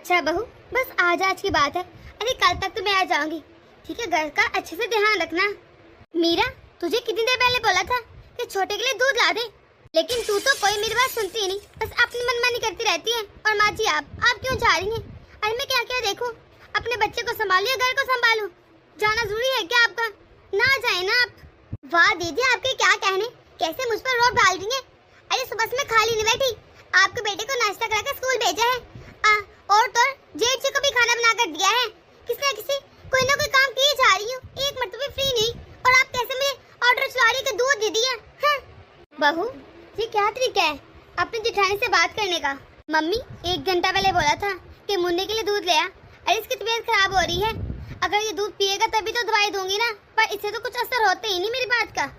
अच्छा बहू, बस आज की बात है। अरे कल तक तो मैं आ जाऊंगी, ठीक है? घर का अच्छे से ध्यान रखना। मीरा, तुझे कितनी देर पहले बोला था कि छोटे के लिए दूध ला दे, लेकिन तू तो कोई मेरी बात सुनती ही नहीं, बस अपनी मनमानी करती रहती है। और माँ जी आप क्यों जा रही हैं? अरे मैं क्या क्या देखूं? अपने बच्चे को संभालिए, घर को संभालूं। जाना जरूरी है क्या आपका? ना जाए ना आप। वाह दीदी, आपके क्या कहने, कैसे मुझ पर रोक डाल रही है। अरे सुबह से मैं खाली नहीं बैठी, आपके बेटे को नाश्ता करा कर स्कूल भेजा है, और तो जेठ जी को भी खाना बना कर दिया है। किसी ना किसी कोई ना कोई काम किए जा रही हूँ, एक मरतबा फ्री नहीं, और आप कैसे मुझे ऑर्डर चला रही है दूध दे दिया। बहू, ये क्या तरीका है अपनी जेठानी से बात करने का? मम्मी 1 घंटा पहले बोला था कि मुन्ने के लिए दूध ले आ। अरे इसकी तबीयत खराब हो रही है, अगर ये दूध पिएगा तभी तो दवाई दूंगी ना, पर इससे तो कुछ असर होता ही नहीं मेरी बात का।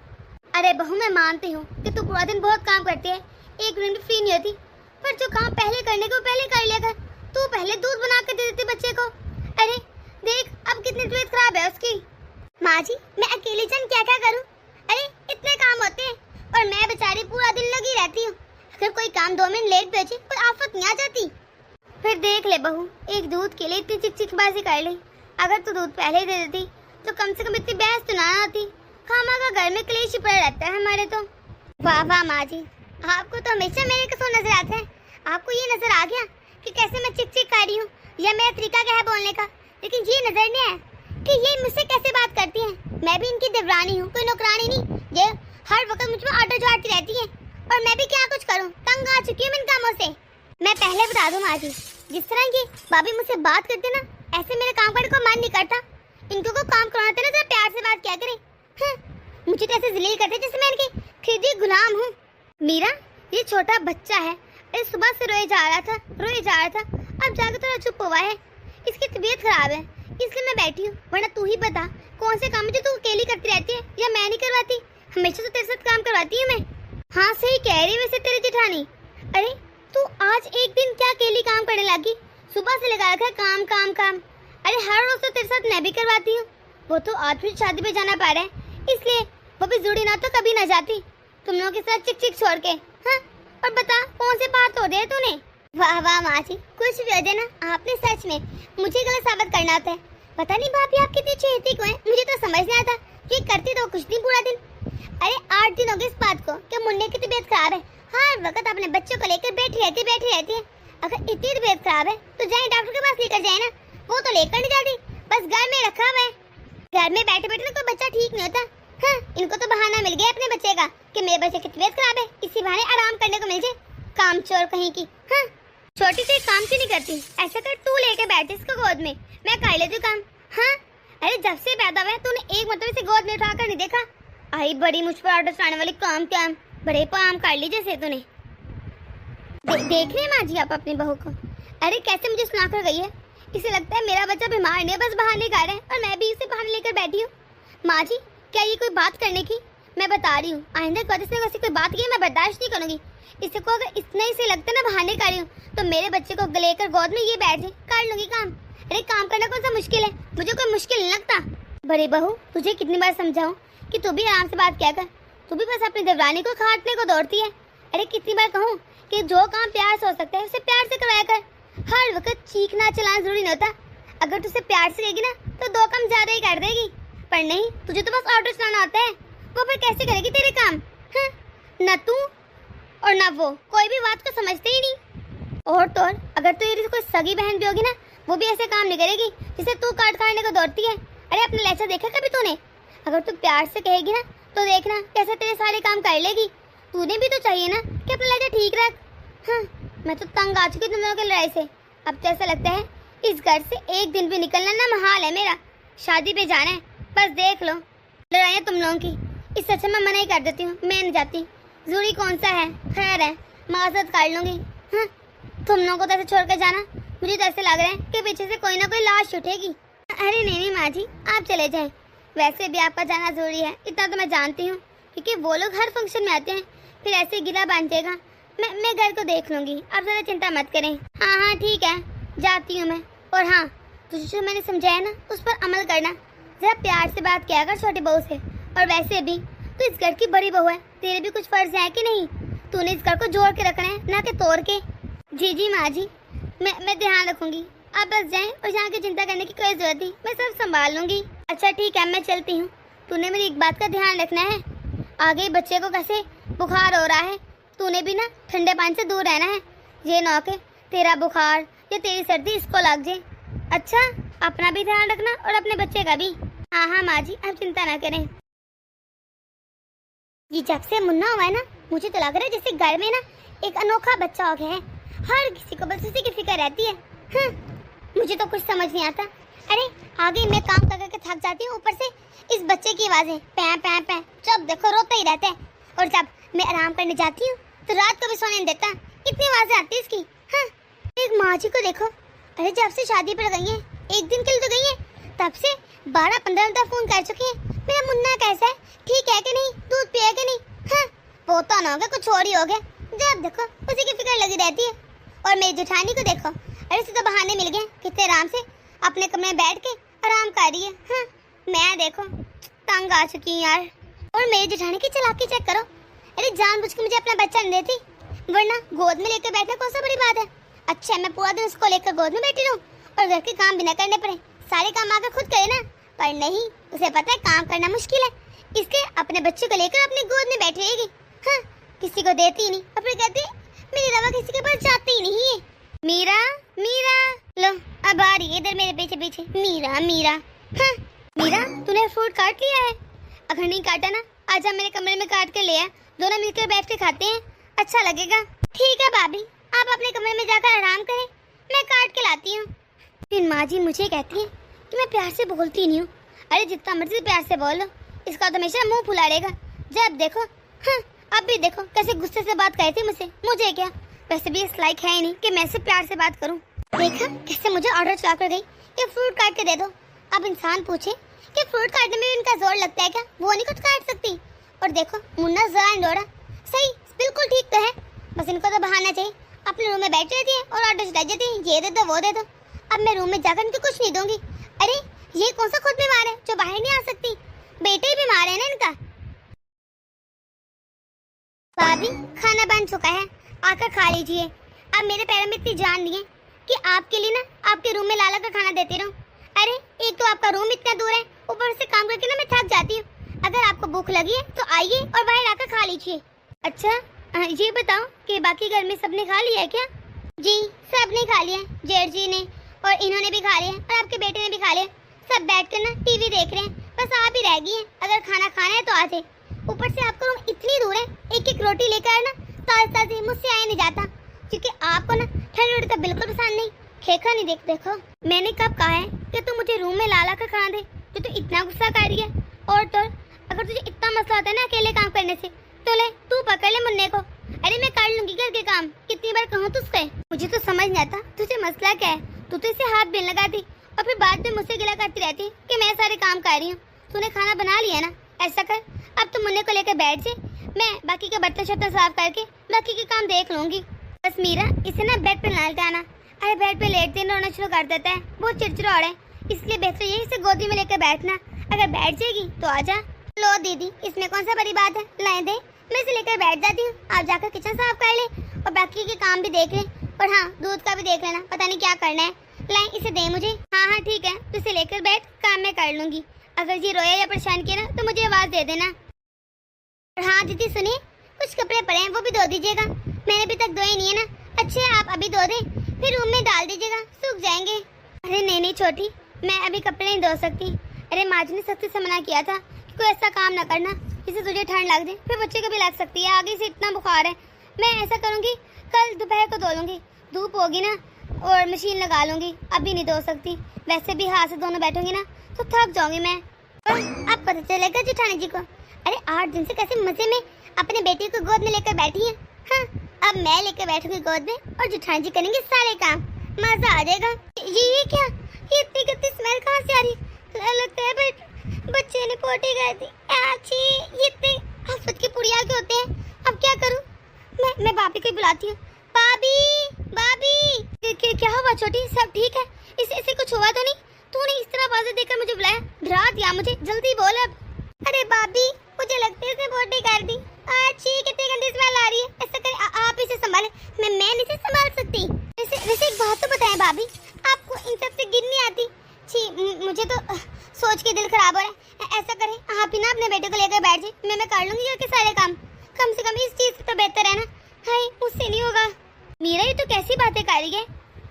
अरे बहू, मैं मानती हूँ कि तू पूरा दिन बहुत काम करती है, 1 मिनट भी फ्री नहीं होती, पर जो काम पहले करने को पहले कर लिया कर। तू पहले दूध बना कर दे देती बच्चे को। अरे देख अब कितनी तबीयत खराब है उसकी। माँ जी, मैं अकेली जन क्या क्या करूँ? अरे इतने काम होते हैं और मैं बेचारी पूरा दिन लगी रहती हूँ। अगर कोई काम 2 मिनट लेट भेजे कोई आफत नहीं आ जाती। फिर देख ले बहू, एक दूध के लिए इतनी चिकचिकबाजी कर ली। अगर तू दूध पहले ही दे देती तो कम से कम इतनी बहस तो ना आती। खामा का घर में क्लेश ही पड़ा रहता है हमारे तो। वाह वाह माँ जी, आपको तो हमेशा मेरे कसूर नजर आता है। आपको ये नजर आ गया कि कैसे मैं चिक चिक कर रही हूँ, या मेरा तरीका क्या है बोलने का, लेकिन ये नजर नहीं आया कि ये मुझसे कैसे बात करती हैं। मैं भी इनकी देवरानी हूँ, कोई नौकरानी नहीं। ये हर वक्त मुझ पर ऑटो चढ़ाती रहती है, और मैं भी क्या कुछ करूँ, तंग आ चुकी हूँ इन कामों से। मैं पहले बता दूँ माँ जी, जिस तरह की भाभी मुझसे बात करते ना, ऐसे मेरे काम करने को मन नहीं करता। इनको को काम करवाते ना, जरा प्यार से बात क्या करें। मुझे तो ऐसे जलील करते जैसे मैं इनकी खुद ही गुलाम हूँ। मीरा, ये छोटा बच्चा है, सुबह से रोए जा रहा था, अब जाकर थोड़ा चुप हुआ है। इसकी तबीयत खराब है इसलिए मैं बैठी हूँ, वरना तू ही बता कौन से काम जो तू अकेली करती रहती है, या मैं नहीं करवाती? हमेशा तो तेरे साथ काम करवाती हूँ मैं। हाँ सही कह रही वैसे तेरी जेठानी। अरे तू आज एक दिन क्या अकेली काम करने लगी? सुबह से लगा रखा है काम काम काम। अरे हर रोज तो तेरे साथ मैं भी करवाती हूँ। वो तो आज भी शादी पे जाना पड़ रहा है, इसलिए वो भी जुड़ी ना तो कभी ना जाती तुम लोगों के साथ चिक चिक छोड़ के। हाँ, और बता कौन से बात हो दे तूने? वाह वाह माँ जी, कुछ भी हो जाए ना, आपने सच में मुझे गलत साबित करना होता है। पता नहीं भाभी आप कितनी चेती को हैं, मुझे तो समझ नहीं आता कि करती तो कुछ नहीं पूरा दिन। अरे 8 दिन हो गए इस बात को कि मुन्ने की तबीयत खराब है, हर वक्त अपने बच्चों को लेकर बैठी रहती है। अगर इतनी तबीयत खराब है तो जाए डॉक्टर के पास लेकर जाए ना, वो तो लेकर नहीं जाती, बस घर में रखा हुआ है। घर में बैठे बैठे ना कोई बच्चा ठीक नहीं होता। हाँ, इनको तो बहाना मिल गया अपने बच्चे का कि मेरे बच्चे की तबीयत खराब है, इसी बहाने आराम करने को मिल जाए। काम चोर कहीं की। हाँ, छोटी से काम क्यों नहीं करती? ऐसा कर तू लेके बैठ इसको गोद में, मैं कर लेती हूँ काम। हाँ, अरे जब से पैदा हुआ है तूने एक मतलब से गोद में उठा कर नहीं देखा। आई बड़ी मुझ पर ऑर्डर चलाने वाली, काम बड़े काम कर ली जैसे तूने। देख रहे हैं माँ जी आप अपनी बहू को? अरे कैसे मुझे सुना कर गई है, इसे लगता है मेरा बच्चा बीमार नहीं है, बस बहाने कर रहे हैं, और मैं भी इसे बहाने लेकर बैठी हूँ। माँ जी क्या ये कोई बात करने की? मैं बता रही हूँ, आइंदा कभी से कोई बात की मैं बर्दाश्त नहीं करूंगी। इसे को अगर इतना ही से लगता है ना बहाने कर रही हूँ, तो मेरे बच्चे को लेकर गोद में ये बैठ जाए, कर लूंगी काम। अरे काम करना कौन सा मुश्किल है, मुझे कोई मुश्किल नहीं लगता। बड़ी बहू, तुझे कितनी बार समझाऊं कि तू भी आराम से बात क्या कर, तू भी बस अपनी देवरानी को खाटने को दौड़ती है। अरे कितनी बार कहूँ कि जो काम प्यार से हो सकता है उसे प्यार से करवाया कर, हर वक्त चीखना चलाना जरूरी नहीं होता। अगर तुझसे प्यार से रहेगी ना तो 2 काम ज्यादा ही कर देगी, पर नहीं, तुझे तो बस ऑटो चलाना आता है, वो फिर कैसे करेगी तेरे काम? हाँ, न तू और ना वो कोई भी बात को समझते ही नहीं। और तो और अगर तू ये कोई सगी बहन भी होगी ना, वो भी ऐसे काम नहीं करेगी जिसे तू काट काटने को दौड़ती है। अरे अपना लहजा देखा कभी तूने? अगर तू प्यार से कहेगी ना तो देखना कैसे तेरे सारे काम कर लेगी। तूने भी तो चाहिए ना कि अपना लहजा ठीक रख। हाँ, मैं तो तंग आ चुकी तुम लोगों की लड़ाई से। अब तो ऐसा लगता है इस घर से एक दिन भी निकलना ना महाल है मेरा। शादी पे जाना है, बस देख लो लड़ाइयाँ तुम लोगों की। इससे अच्छा मैं मना ही कर देती हूँ, मैं नहीं जाती। जरूरी कौन सा है, खैर है, माजरत कर लूंगी। हाँ, तुम लोगों को तो ऐसे छोड़ कर जाना, मुझे तो ऐसे लग रहा है कि पीछे से कोई ना कोई लाश उठेगी। अरे नहीं माँ जी, आप चले जाएं, वैसे भी आपका जाना जरूरी है, इतना तो मैं जानती हूँ, क्योंकि वो लोग हर फंक्शन में आते हैं, फिर ऐसे गिला बांध जाएगा। मैं घर को देख लूंगी, आप ज़्यादा चिंता मत करें। हाँ ठीक है, जाती हूँ मैं। और हाँ, तुझे जो मैंने समझाया ना उस पर अमल करना, जरा प्यार से बात किया कर छोटी बहू से। और वैसे भी तू इस घर की बड़ी बहू है, तेरे भी कुछ फर्ज है कि नहीं? तूने इस घर को जोड़ के रखना है, ना कि तोड़ के। जी माँ जी, मैं ध्यान रखूंगी। आप बस जाएं और यहाँ की चिंता करने की कोई जरूरत नहीं, मैं सब संभाल लूंगी। अच्छा ठीक है, मैं चलती हूँ। तूने मेरी एक बात का ध्यान रखना है, आगे बच्चे को कैसे बुखार हो रहा है, तूने भी ना ठंडे पानी से दूर रहना है। ये ना कि तेरा बुखार या तेरी सर्दी इसको लग जाए। अच्छा, अपना भी ध्यान रखना और अपने बच्चे का भी। हाँ हाँ माँ जी, आप चिंता ना करें। ये जब से मुन्ना हुआ है ना, मुझे तो लग रहा है जैसे घर में ना एक अनोखा बच्चा हो गया है। हर किसी को बस उसी की फिक्र रहती है। मुझे तो कुछ समझ नहीं आता। अरे आगे मैं काम कर करके थक जाती हूँ, ऊपर से इस बच्चे की आवाजें पै पै पै, जब देखो रोता ही रहता है। और जब मैं आराम करने जाती हूँ तो रात को भी सोने नहीं देता, इतनी आवाजें आती है इसकी। हाँ, एक माँ जी को देखो, अरे जब से शादी पर गई है, एक दिन के लिए तो गई है, तब से 12-15 मिनट फोन कर चुकी है। मेरा मुन्ना कैसा है, ठीक है कि नहीं, दूध पिया कि नहीं। हाँ, वो तो ना हो गया, कुछ और ही हो गया। जब देखो उसी की फिक्र लगी रहती है। और मेरी जेठानी को देखो, अरे इसे तो बहाने मिल गए, कितने आराम से अपने कमरे में बैठ के आराम कर रही है। हाँ, मैं देखो तंग आ चुकी हूँ यार। और मेरी जेठानी की चालाकी चेक करो, अरे जानबूझ के मुझे अपना बच्चा नहीं देती, वरना गोद में लेकर बैठना कौन सा बड़ी बात है। अच्छा, मैं पूरा दिन उसको लेकर गोद में बैठी रहूं और घर के काम भी न करने पड़े, सारे काम आकर खुद करे ना। पर नहीं, उसे पता है काम करना मुश्किल है, इसलिए अपने बच्चे को लेकर अपनी गोद में बैठी रहेगी। हाँ, किसी को देती ही नहीं और फिर कहती मेरी रवा किसी के पास जाती ही नहीं है। मीरा मीरा, लो अब आ रही है इधर मेरे पीछे पीछे। मीरा मीरा। हाँ मीरा, तूने फ्रूट काट लिया है? अगर नहीं काटा ना, आजा मेरे कमरे में काट के ले आ, दोनों मिलकर बैठ के खाते हैं, अच्छा लगेगा। ठीक है भाभी, आप अपने कमरे में जाकर आराम करें, मैं काट के लाती हूँ। फिर माँ जी मुझे कहती है कि मैं प्यार से बोलती नहीं हूँ। अरे जितना मर्जी प्यार से बोल लो, इसका तो हमेशा मुंह फुला रहेगा। जब देखो, हाँ अब भी देखो कैसे गुस्से से बात करती है मुझसे। मुझे क्या, वैसे भी इस लायक है ही नहीं कि मैं इससे प्यार से बात करूं। देखा कैसे मुझे ऑर्डर चला कर गई कि फ्रूट काट के दे दो। अब इंसान पूछे कि फ्रूट काटने में इनका जोर लगता है क्या, वो नहीं कुछ काट सकती। और देखो मुन्ना जरा नहीं दौड़ा, सही बिल्कुल ठीक तो है, बस इनको तो बहाना चाहिए। अपने रूम में बैठ रहती है और ऑर्डर चला जाती है, ये दे दो वो दे दो। अब मैं रूम में जाकर इनको कुछ नहीं दूंगी। अरे ये कौन सा खुद बीमार है जो बाहर नहीं आ सकती, बेटे ही बीमार है ना इनका। भाभी खाना बन चुका है, आकर खा लीजिए। अब मेरे पैरों में इतनी जान नहीं है कि आपके लिए ना आपके रूम में लाला का खाना देती रहूं। अरे एक तो आपका रूम इतना दूर है, ऊपर से काम करके ना मैं थक जाती हूँ। अगर आपको भूख लगी है तो आइए और बाहर आकर खा लीजिए। अच्छा ये बताओ कि बाकी घर में सबने खा लिया है क्या? जी सबने खा लिया, जेठ जी ने और इन्होंने भी खा लिया और आपके बेटे ने भी खा लिया। सब बैठकर ना टीवी देख रहे हैं, बस आप ही रह गई हैं। अगर खाना खाना है तो आ जाए। ऊपर से आपका रूम इतनी दूर है, एक एक रोटी लेकर ना ताज़ी मुझसे आया नहीं जाता, क्योंकि आपको ना ठंडी रोटी तो बिल्कुल पसंद नहीं। खेखा नहीं देखो मैंने कब कहा है कि तू मुझे रूम में लाला का खाना दे, तो तू इतना गुस्सा कर रही है। और तो अगर तुझे इतना मसला होता है ना अकेले काम करने से, तो ले तू पकड़ ले मुन्ने को। अरे मैं कर लूंगी घर के काम, कितनी बार कहूँ तुझसे। मुझे तो समझ नहीं आता तुझे मसला क्या है, तू तो इसे हाथ भी लगाती और फिर बाद में मुझसे गिला करती रहती कि मैं सारे काम कर रही हूँ। तूने खाना बना लिया ना, ऐसा कर अब तुम मुन्ने को लेकर बैठ जाए, मैं बाकी के बर्तन शर्तन साफ करके बाकी के काम देख लूंगी। बस मीरा इसे ना बेड पे ना लेटाना, अरे बेड पे लेटते ही रोना शुरू कर देता है, बहुत चिड़चिड़ा है, इसलिए बेहतर यही इसे गोदी में लेकर बैठना। अगर बैठ जाएगी तो आजा। लो दीदी इसमें कौन सा बड़ी बात है, लाए दे, मैं इसे लेकर बैठ जाती हूँ। आप जाकर किचन साफ कर ले और बाकी के काम भी देख ले, और हाँ दूध का भी देख लेना, पता नहीं क्या करना है। लाए इसे दे मुझे। हाँ हाँ ठीक है, तो इसे लेकर बैठ, काम मैं कर लूंगी। अगर ये रोया या परेशान किया ना तो मुझे आवाज दे देना। हाँ दीदी सुनिए, कुछ कपड़े पड़े हैं वो भी धो दीजिएगा, मैंने अभी तक धोए नहीं है ना। अच्छे आप अभी धो दें, फिर रूम में डाल दीजिएगा, सूख जाएंगे। अरे नहीं छोटी, मैं अभी कपड़े नहीं धो सकती। अरे माँ जी ने सख्ती से मना किया था कि कोई ऐसा काम ना करना जिससे तुझे ठंड लग जाए, फिर बच्चे को भी लग सकती है, आगे से इतना बुखार है। मैं ऐसा करूँगी कल दोपहर को धो लूँगी, धूप होगी ना और मशीन लगा लूँगी, अभी नहीं धो सकती। वैसे भी हाथ से दोनों बैठूंगी ना तो थक जाऊंगी मैं। अब पता चलेगा जेठानी जी को। अरे 8 दिन से कैसे मजे में अपने बेटे को गोद में लेकर बैठी है। हाँ अब मैं लेकर बैठूंगी गोद में और जेठानी जी करेंगे सारे काम, मजा आ जाएगा। ये क्या, ये इतनी गंदी स्मेल कहाँ से आ रही है? लगता है बच्चे ने पोटी कर दी। अच्छी ये इतने हफ्त की पुड़िया के होते हैं। अब क्या करूँ मैं भाभी को बुलाती हूँ। भाभी क्या हुआ छोटी, सब ठीक है? इसे कुछ हुआ तो नहीं? तूने इस तरह आवाज़ देकर मुझे बुलाया, डरा दिया मुझे, जल्दी बोल अब। अरे भाभी मुझे लगता है इसने पोटी कर दी। अच्छी कितनी गंदी स्मेल आ रही है। ऐसा करें आप इसे संभालें, मैं नहीं से संभाल सकती। वैसे एक बात तो बताएं भाभी, आपको वो इन सब से गिन नहीं आती। छी, मुझे तो सोच के दिल खराब हो रहा है। ऐसा करें आप ही ना अपने बेटे को लेकर बैठ जाए, मैं कर लूंगी घर के सारे काम। कम से कम इस चीज से तो बेहतर है ना। हाय, मुझसे नहीं होगा। मीरा ये तो कैसी बातें कर रही है।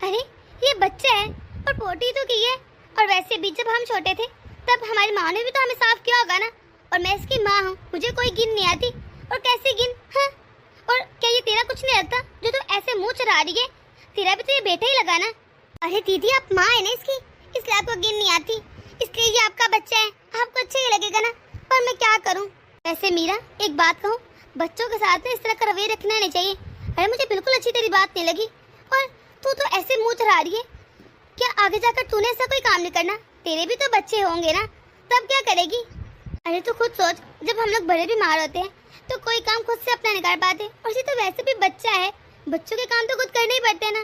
अरे ये बच्चा है और पोटी तो की है। और वैसे भी जब हम छोटे थे तब हमारी माँ ने भी तो हमें साफ किया होगा ना। और मैं इसकी माँ हूँ, मुझे कोई गिन नहीं आती। और कैसे गिन? हाँ, और क्या ये तेरा कुछ नहीं लगता जो तू ऐसे मुंह चढ़ा रही है? तेरा भी तो ये बेटा ही लगा ना। अरे दीदी, आप माँ है ना इसकी, इसलिए आपको गिन नहीं आती। इसलिए ये आपका बच्चा है, आपको अच्छा ही लगेगा ना। पर मैं क्या करूँ? वैसे मीरा, एक बात कहूँ, बच्चों के साथ में इस तरह का रवैया रखना नहीं चाहिए। अरे मुझे बिल्कुल अच्छी तेरी बात नहीं लगी। और तू तो ऐसे मुंह चढ़ा रही है। क्या आगे जाकर तूने ऐसा कोई काम नहीं करना? तेरे भी तो बच्चे होंगे ना, तब क्या करेगी? अरे तू खुद सोच, जब हम लोग बड़े बीमार होते हैं तो कोई काम खुद से अपना नहीं कर पाते। और ये तो वैसे भी बच्चा है, बच्चों के काम तो खुद करने ही पड़ते हैं ना।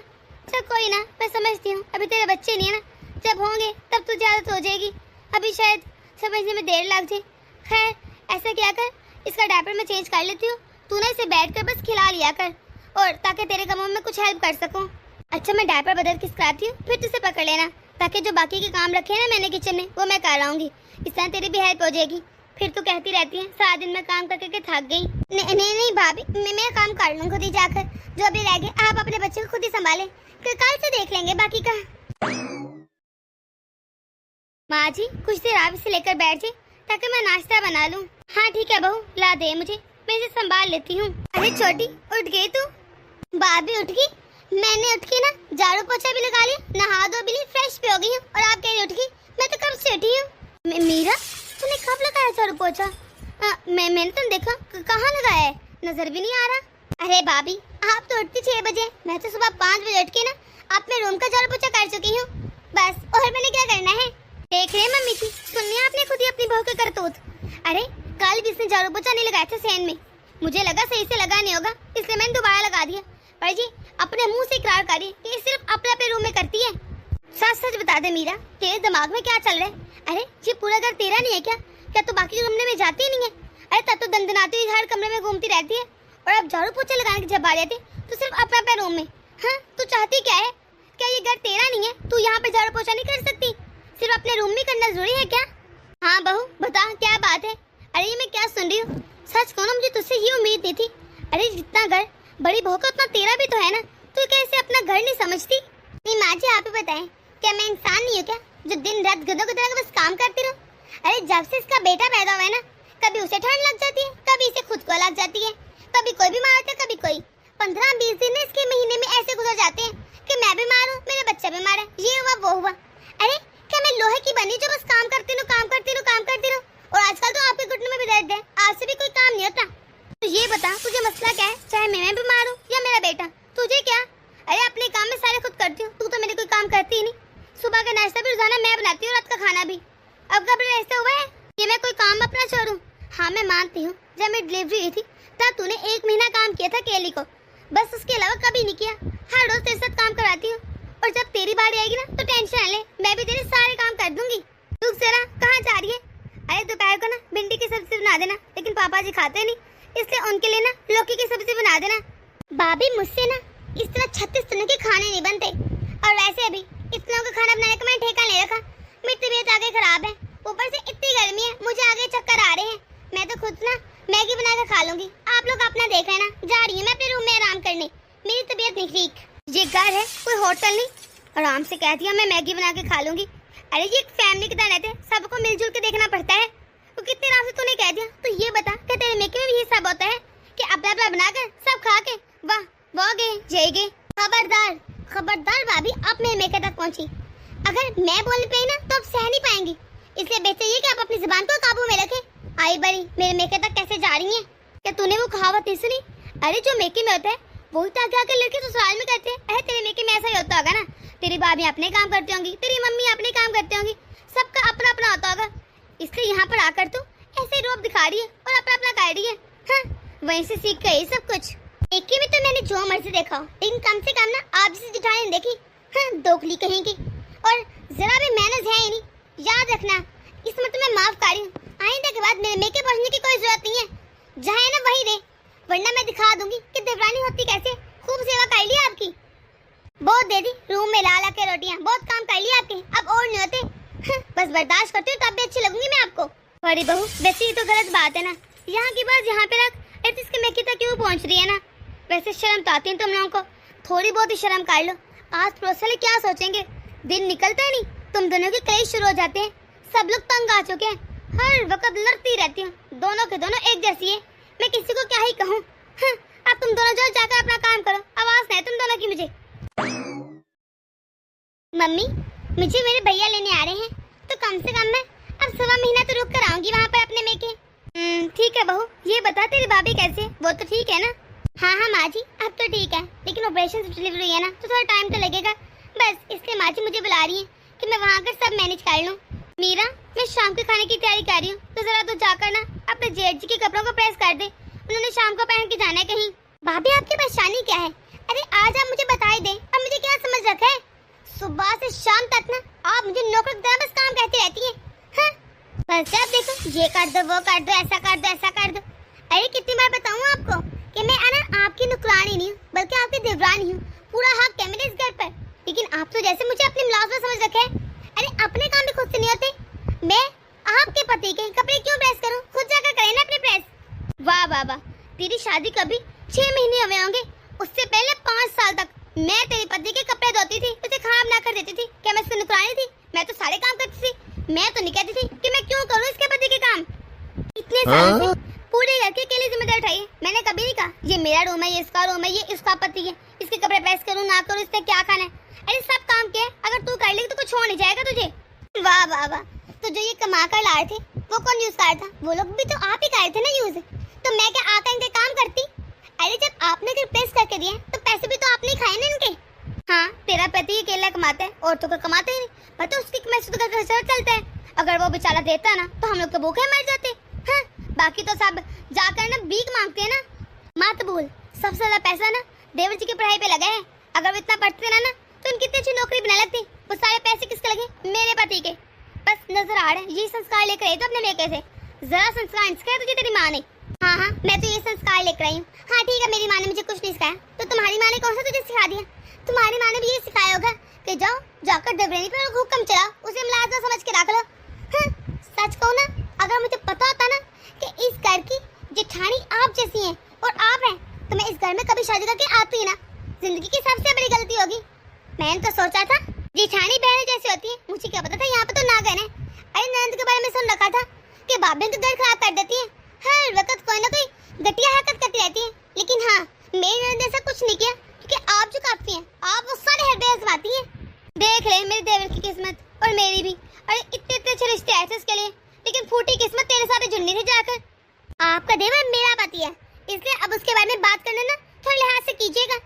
चल कोई ना, मैं समझती हूँ, अभी तेरे बच्चे नहीं है ना। जब होंगे तब तुझे आदत हो जाएगी, अभी शायद समझने में देर लग जाए। खैर, ऐसा क्या कर, इसका डायपर मैं चेंज कर लेती हूँ। तू ना इसे बैठ कर बस खिला लिया कर, और ताकि तेरे कामों में कुछ हेल्प कर सकूँ। अच्छा, मैं डायपर बदल के कराती हूँ, फिर तुझे पकड़ लेना, ताकि जो बाकी के काम रखे हैं ना मैंने किचन में, वो मैं कर आऊँगी। इस तरह तेरी भी हेल्प हो जाएगी। फिर तू कहती रहती है सारा दिन में काम करके थक गई। नहीं भाभी, मैं काम कर लूँ खुद ही जाकर। जो भी रह गए आप अपने बच्चे को खुद ही संभालें, फिर कल से देख लेंगे बाकी का। माँ जी, कुछ देर आप इसे लेकर बैठ जाए ताकि मैं नाश्ता बना लूँ। हाँ ठीक है बहू, ला दे मुझे, मैं इसे संभाल लेती हूँ। अरे छोटी, उठ गई तू? भाभी उठ गई? मैंने उठ के ना झाड़ू पोछा भी लगा लिया, नहा धो भी ली, फ्रेश भी हो गई हूँ। और आप कह रही उठ गई? मैं तो कब से उठी हूँ। मीरा, तूने कब लगाया झाड़ू पोछा? मैंने तो देखा, कहाँ लगाया है, नजर भी नहीं आ रहा। अरे भाभी, आप तो उठती 6 बजे, मैं तो सुबह 5 बजे उठ के ना अपने रूम का झाड़ू पोछा कर चुकी हूँ बस। और मैंने क्या करना है? देख रहे मम्मी जी, सुननी आपने खुद ही अपनी बहू के करतूत। अरे कल भी इसने झाड़ू पोछा नहीं लगाया था सहन में, मुझे लगा सही से लगा नहीं होगा, इसलिए मैंने दोबारा लगा दिया। पर जी अपने मुंह से इकरार कर रही कि सिर्फ अपने अपने रूम में करती है। सच सच बता दे मीरा, तेरे दिमाग में क्या चल रहा है? अरे ये पूरा घर तेरा नहीं है क्या? क्या तू बाकी कमरे में जाती ही नहीं है? अरे तब तो दंदनाती हुई हर कमरे में घूमती रहती है, और अब झाड़ू पोछा लगाने की जब बारी आती तो सिर्फ अपने अपने रूम में। हाँ, तू चाहती क्या है? क्या ये घर तेरा नहीं है? तू यहाँ पे झाड़ू पोछा नहीं कर सकती? सिर्फ अपने रूम में करना जरूरी है क्या? हाँ बहू बता, क्या बात है? अरे ये मैं क्या सुन रही हूँ? सच कहूँ ना, मुझे तुझसे ये उम्मीद नहीं थी। अरे जितना घर बड़ी बहू का उतना तेरा भी तो है ना, तू कैसे अपना घर नहीं समझती? नहीं माँ जी, आप ही बताएं, क्या मैं इंसान नहीं हूँ क्या जो दिन रात गधों की तरह बस काम करती रहूँ? अरे जब से इसका बेटा पैदा हुआ है ना, कभी उसे ठंड लग जाती है, कभी इसे खुद को लग जाती है, कभी कोई बीमार होता है, कभी कोई। 15-20 दिन इसके महीने में ऐसे गुजर जाते हैं कि मैं बीमार हूँ, मेरा बच्चा बीमार है, ये हुआ वो हुआ। अरे क्या मैं लोहे की बनी जो बस काम करती रहूँ, काम करती रहूँ, काम करती रहूँ? और आजकल तो आपके घुटनों में भी दर्द है, आपसे भी कोई काम नहीं होता। तो ये बता, तुझे मसला क्या है? चाहे मैं बीमार हूँ या मेरा बेटा, तुझे क्या? अरे अपने काम में सारे खुद करती हूँ, तू तो मेरे कोई काम करती ही नहीं। सुबह का नाश्ता भी रोजाना मैं बनाती हूँ, रात का खाना भी। अब कब ऐसा हुआ है कि मैं कोई काम अपना छोड़ूं? हाँ मैं मानती हूँ, जब मैं डिलीवरी हुई थी तब तूने 1 महीना काम किया था केली को, बस उसके अलावा कभी नहीं किया। हर रोज तेरे साथ काम कराती हूँ, और जब तेरी बारी आएगी ना तो टेंशन ले, मैं भी तेरे सारे काम कर दूंगी। रुक जरा, कहाँ जा रही है? अरे दोपहर को ना भिंडी की सब्जी बना देना, लेकिन पापा जी खाते नहीं, इसलिए उनके लिए ना लौकी की सब्जी बना देना। भाभी मुझसे ना इस तरह 36 तरह के खाने नहीं बनते, और वैसे भी इतनों का खाना बनाने का मैंने ठेका नहीं रखा। मेरी तबीयत आगे खराब है, ऊपर से इतनी गर्मी है, मुझे आगे चक्कर आ रहे हैं। मैं तो खुद ना मैगी बनाकर खा लूंगी, आप लोग अपना देख लेना। जा रही हूँ मैं अपने रूम में आराम करने, मेरी तबीयत नहीं ठीक। ये घर है, कोई होटल नहीं, आराम से कह दिया मैं मैगी बना के खा लूंगी। अरे ये एक फैमिली की तरह रहते हैं, सबको मिलजुल के देखना पड़ता है। तो कितने आराम से तूने कह दिया, तो ये बता क्या तेरे मेके में भी ये सब होता है कि अपना अपना बनाकर सब खा के वाह वो गए जय गए? खबरदार खबरदार भाभी, आप मेरे मेके तक पहुंची, अगर मैं बोल पाई ना तो आप सह नहीं पाएंगी, इसलिए बेहतर ये कि आप अपनी जुबान को काबू में रखें। आई बड़ी मेरे मेके तक कैसे जा रही हैं? क्या तूने वो कहावत नहीं सुनी? अरे जो मेके में होता है वही तो आगे आके लड़के ससुराल में करते हैं। अरे तेरे मेके में ऐसा ही होता होगा ना, तेरी भाभी अपने काम करती होंगी, तेरी मम्मी अपने काम करती होंगी, सबका अपना अपना होता होगा। इसलिए यहाँ पर आकर तो ऐसे रोब दिखा रही है और अपना अपना कर रही है। हाँ, वहीं से सीख गई सब कुछ। मेके में तो मैंने जो मर्जी देखा हो, लेकिन कम से कम ना आप जिसे जिठाने नहीं देखी। हाँ, दोखली कहेंगी, और जरा भी मैनेज है ही नहीं। याद रखना, इस मतलब मैं माफ कर रही हूँ, आइंदा के बाद मेरे मेके पहुंचने की कोई जरूरत नहीं है। जहाँ है ना वहीं रहे, वरना मैं दिखा दूंगी कि देवरानी होती कैसे। खूब सेवा कर ली आपकी, बहुत दे दी, रूम में ला ला के रोटियां, बहुत काम कर बर्दाश्त करती हूँ तब भी अच्छी लगूंगी मैं आपको। बड़ी बहू वैसे ये तो गलत बात है ना, यहाँ की बात यहाँ पे रख, इसके मैं तक क्यों पहुँच रही है ना। वैसे शर्म तो आती है तुम लोगों को, थोड़ी बहुत ही शर्म कर लो। आज पड़ोस वाले क्या सोचेंगे, दिन निकलता है नहीं तुम दोनों के कई शुरू हो जाते हैं। सब लोग तंग आ चुके हैं, हर वक्त लड़ती रहती हूँ, दोनों के दोनों एक जैसी है, मैं किसी को क्या ही कहूँ। अब तुम दोनों जो जाकर अपना काम करो, आवाज नहीं तुम दोनों की मुझे। मम्मी मुझे मेरे भैया लेने आ रहे हैं, तो कम से कम मैं अब 1.25 महीना तो रुक कर आऊंगी वहाँ पर अपने मेके। ठीक है बहू, ये बता तेरी भाभी कैसे, वो तो ठीक है ना? हाँ हाँ माँ जी अब तो ठीक है, लेकिन ऑपरेशन से डिलीवरी है ना, तो थोड़ा टाइम तो लगेगा, बस इसलिए माँ जी मुझे बुला रही है कि मैं वहाँ कर सब मैनेज कर लूँ। मीरा मैं शाम के खाने की तैयारी कर रही हूँ, तो जरा तू जाकर ना अपने जेठ जी के कपड़ों को प्रेस कर दे, उन्होंने शाम को पहन के जाना है कहीं। भाभी आपकी परेशानी क्या है? अरे आज आप मुझे बता ही दे, अब मुझे क्या समझ रखा है? सुबह से शाम तक ना आप मुझे नौकर बस काम कहती रहती है। बस आप देखो, ये कर दो वो कर दो, ऐसा कर दो ऐसा कर दो। अरे कितनी बार बताऊँ आपको कि मैं ना आपकी नुकरानी नहीं हूँ बल्कि आपकी देवरानी हूँ, पूरा हक है मेरे इस घर पर, लेकिन आप तो जैसे मुझे अपनी मुलाजिम समझ रखे है। अरे अपने काम भी खुद से नहीं होते, मैं आपके पति के कपड़े क्यों प्रेस करूं, खुद जाकर करें ना अपने प्रेस। वाह वाह वाह, तेरी शादी कभी 6 महीने हुए होंगे, उससे पहले 5 साल तक मैं तेरे पति के कपड़े धोती थी, उसे खराब ना कर देती थी। क्या मैं उसकी नुकरानी थी? मैं तो सारे काम करती थी, मैं तो नहीं कहती थी कि मैं क्यों करूं इसके पति के काम। इतने साल से पूरे घर के अकेले जिम्मेदारी उठाई, मैंने कभी नहीं कहा ये मेरा रूम है, ये इसका रूम है, ये इसका पति है, इसके कपड़े प्रेस करूं ना करूं, इसने क्या खाना है। अरे सब काम किया, अगर तू कर लेगी तो कुछ हो नहीं जाएगा तुझे। वाह वाह वाह, तो जो ये कमा कर लाए थे वो कौन यूज कर था? वो लोग भी तो आप ही करे थे ना यूज, तो मैं क्या आकर इनके काम करती? अरे जब आपने अगर प्रेस करके दिया तो पैसे भी तो आपने खाए ना इनके। हाँ तेरा पति अकेला कमाता है, औरतों को कमाते ही नहीं, पता उसकी कमाई से तो घर चलता है। अगर वो बेचारा देता ना तो हम लोग तो भूखे मर जाते। हाँ बाकी तो सब जाकर ना भीख मांगते हैं ना। मत भूल सबसे ज्यादा पैसा ना देवर जी की पढ़ाई पे लगा है, अगर वो इतना पढ़ते ना तो उनकी इतनी अच्छी नौकरी बना लगती। वो सारे पैसे किसके लगे? मेरे पति के। बस नजर आ रहा है ये संस्कार लेकर आई तो अपने लेके से, जरा संस्कार सिखाया तुझे तेरी माँ ने? हाँ हाँ मैं तो ये संस्कार लेकर आई हूँ। हाँ ठीक है मेरी माँ ने मुझे कुछ नहीं सिखाया, तो तुम्हारी माँ ने कौन सा तुझे सिखा दिया? तुम्हारी माँ ने भी ये सिखाया होगा कि जाओ जाकर देवरानी पर हुक्म चलाओ, उसे मुलाज़िम समझ के रख लो। हाँ सच कहूँ ना, अगर मुझे पता होता ना कि इस घर की जेठानी आप जैसी है और आप हैं, तो मैं इस घर में कभी शादी करके आती ही ना। जिंदगी की सबसे बड़ी गलती होगी। मैंने तो सोचा था जेठानी बहनें जैसी होती है, मुझे क्या पता था यहाँ पे तो नागन है। अरे नंद के बारे में सुन रखा था कि भाभी तो घर खराब कर देती है, हर वक्त कोई ना कोई घटिया हरकत करती रहती है। लेकिन हाँ मेरी नंद ऐसा कुछ नहीं किया, क्योंकि आप जो काफी हैं, आप वो सारे हरबे आजमाती हैं। देख ले मेरे देवर की किस्मत और मेरी भी। अरे इतने इतने अच्छे रिश्ते आए थे उसके लिए, लेकिन फूटी किस्मत तेरे साथ जुड़नी थी जाकर। आपका देवर मेरा पति है, इसलिए अब उसके बारे में बात करना ना थोड़ा लिहाज से कीजिएगा।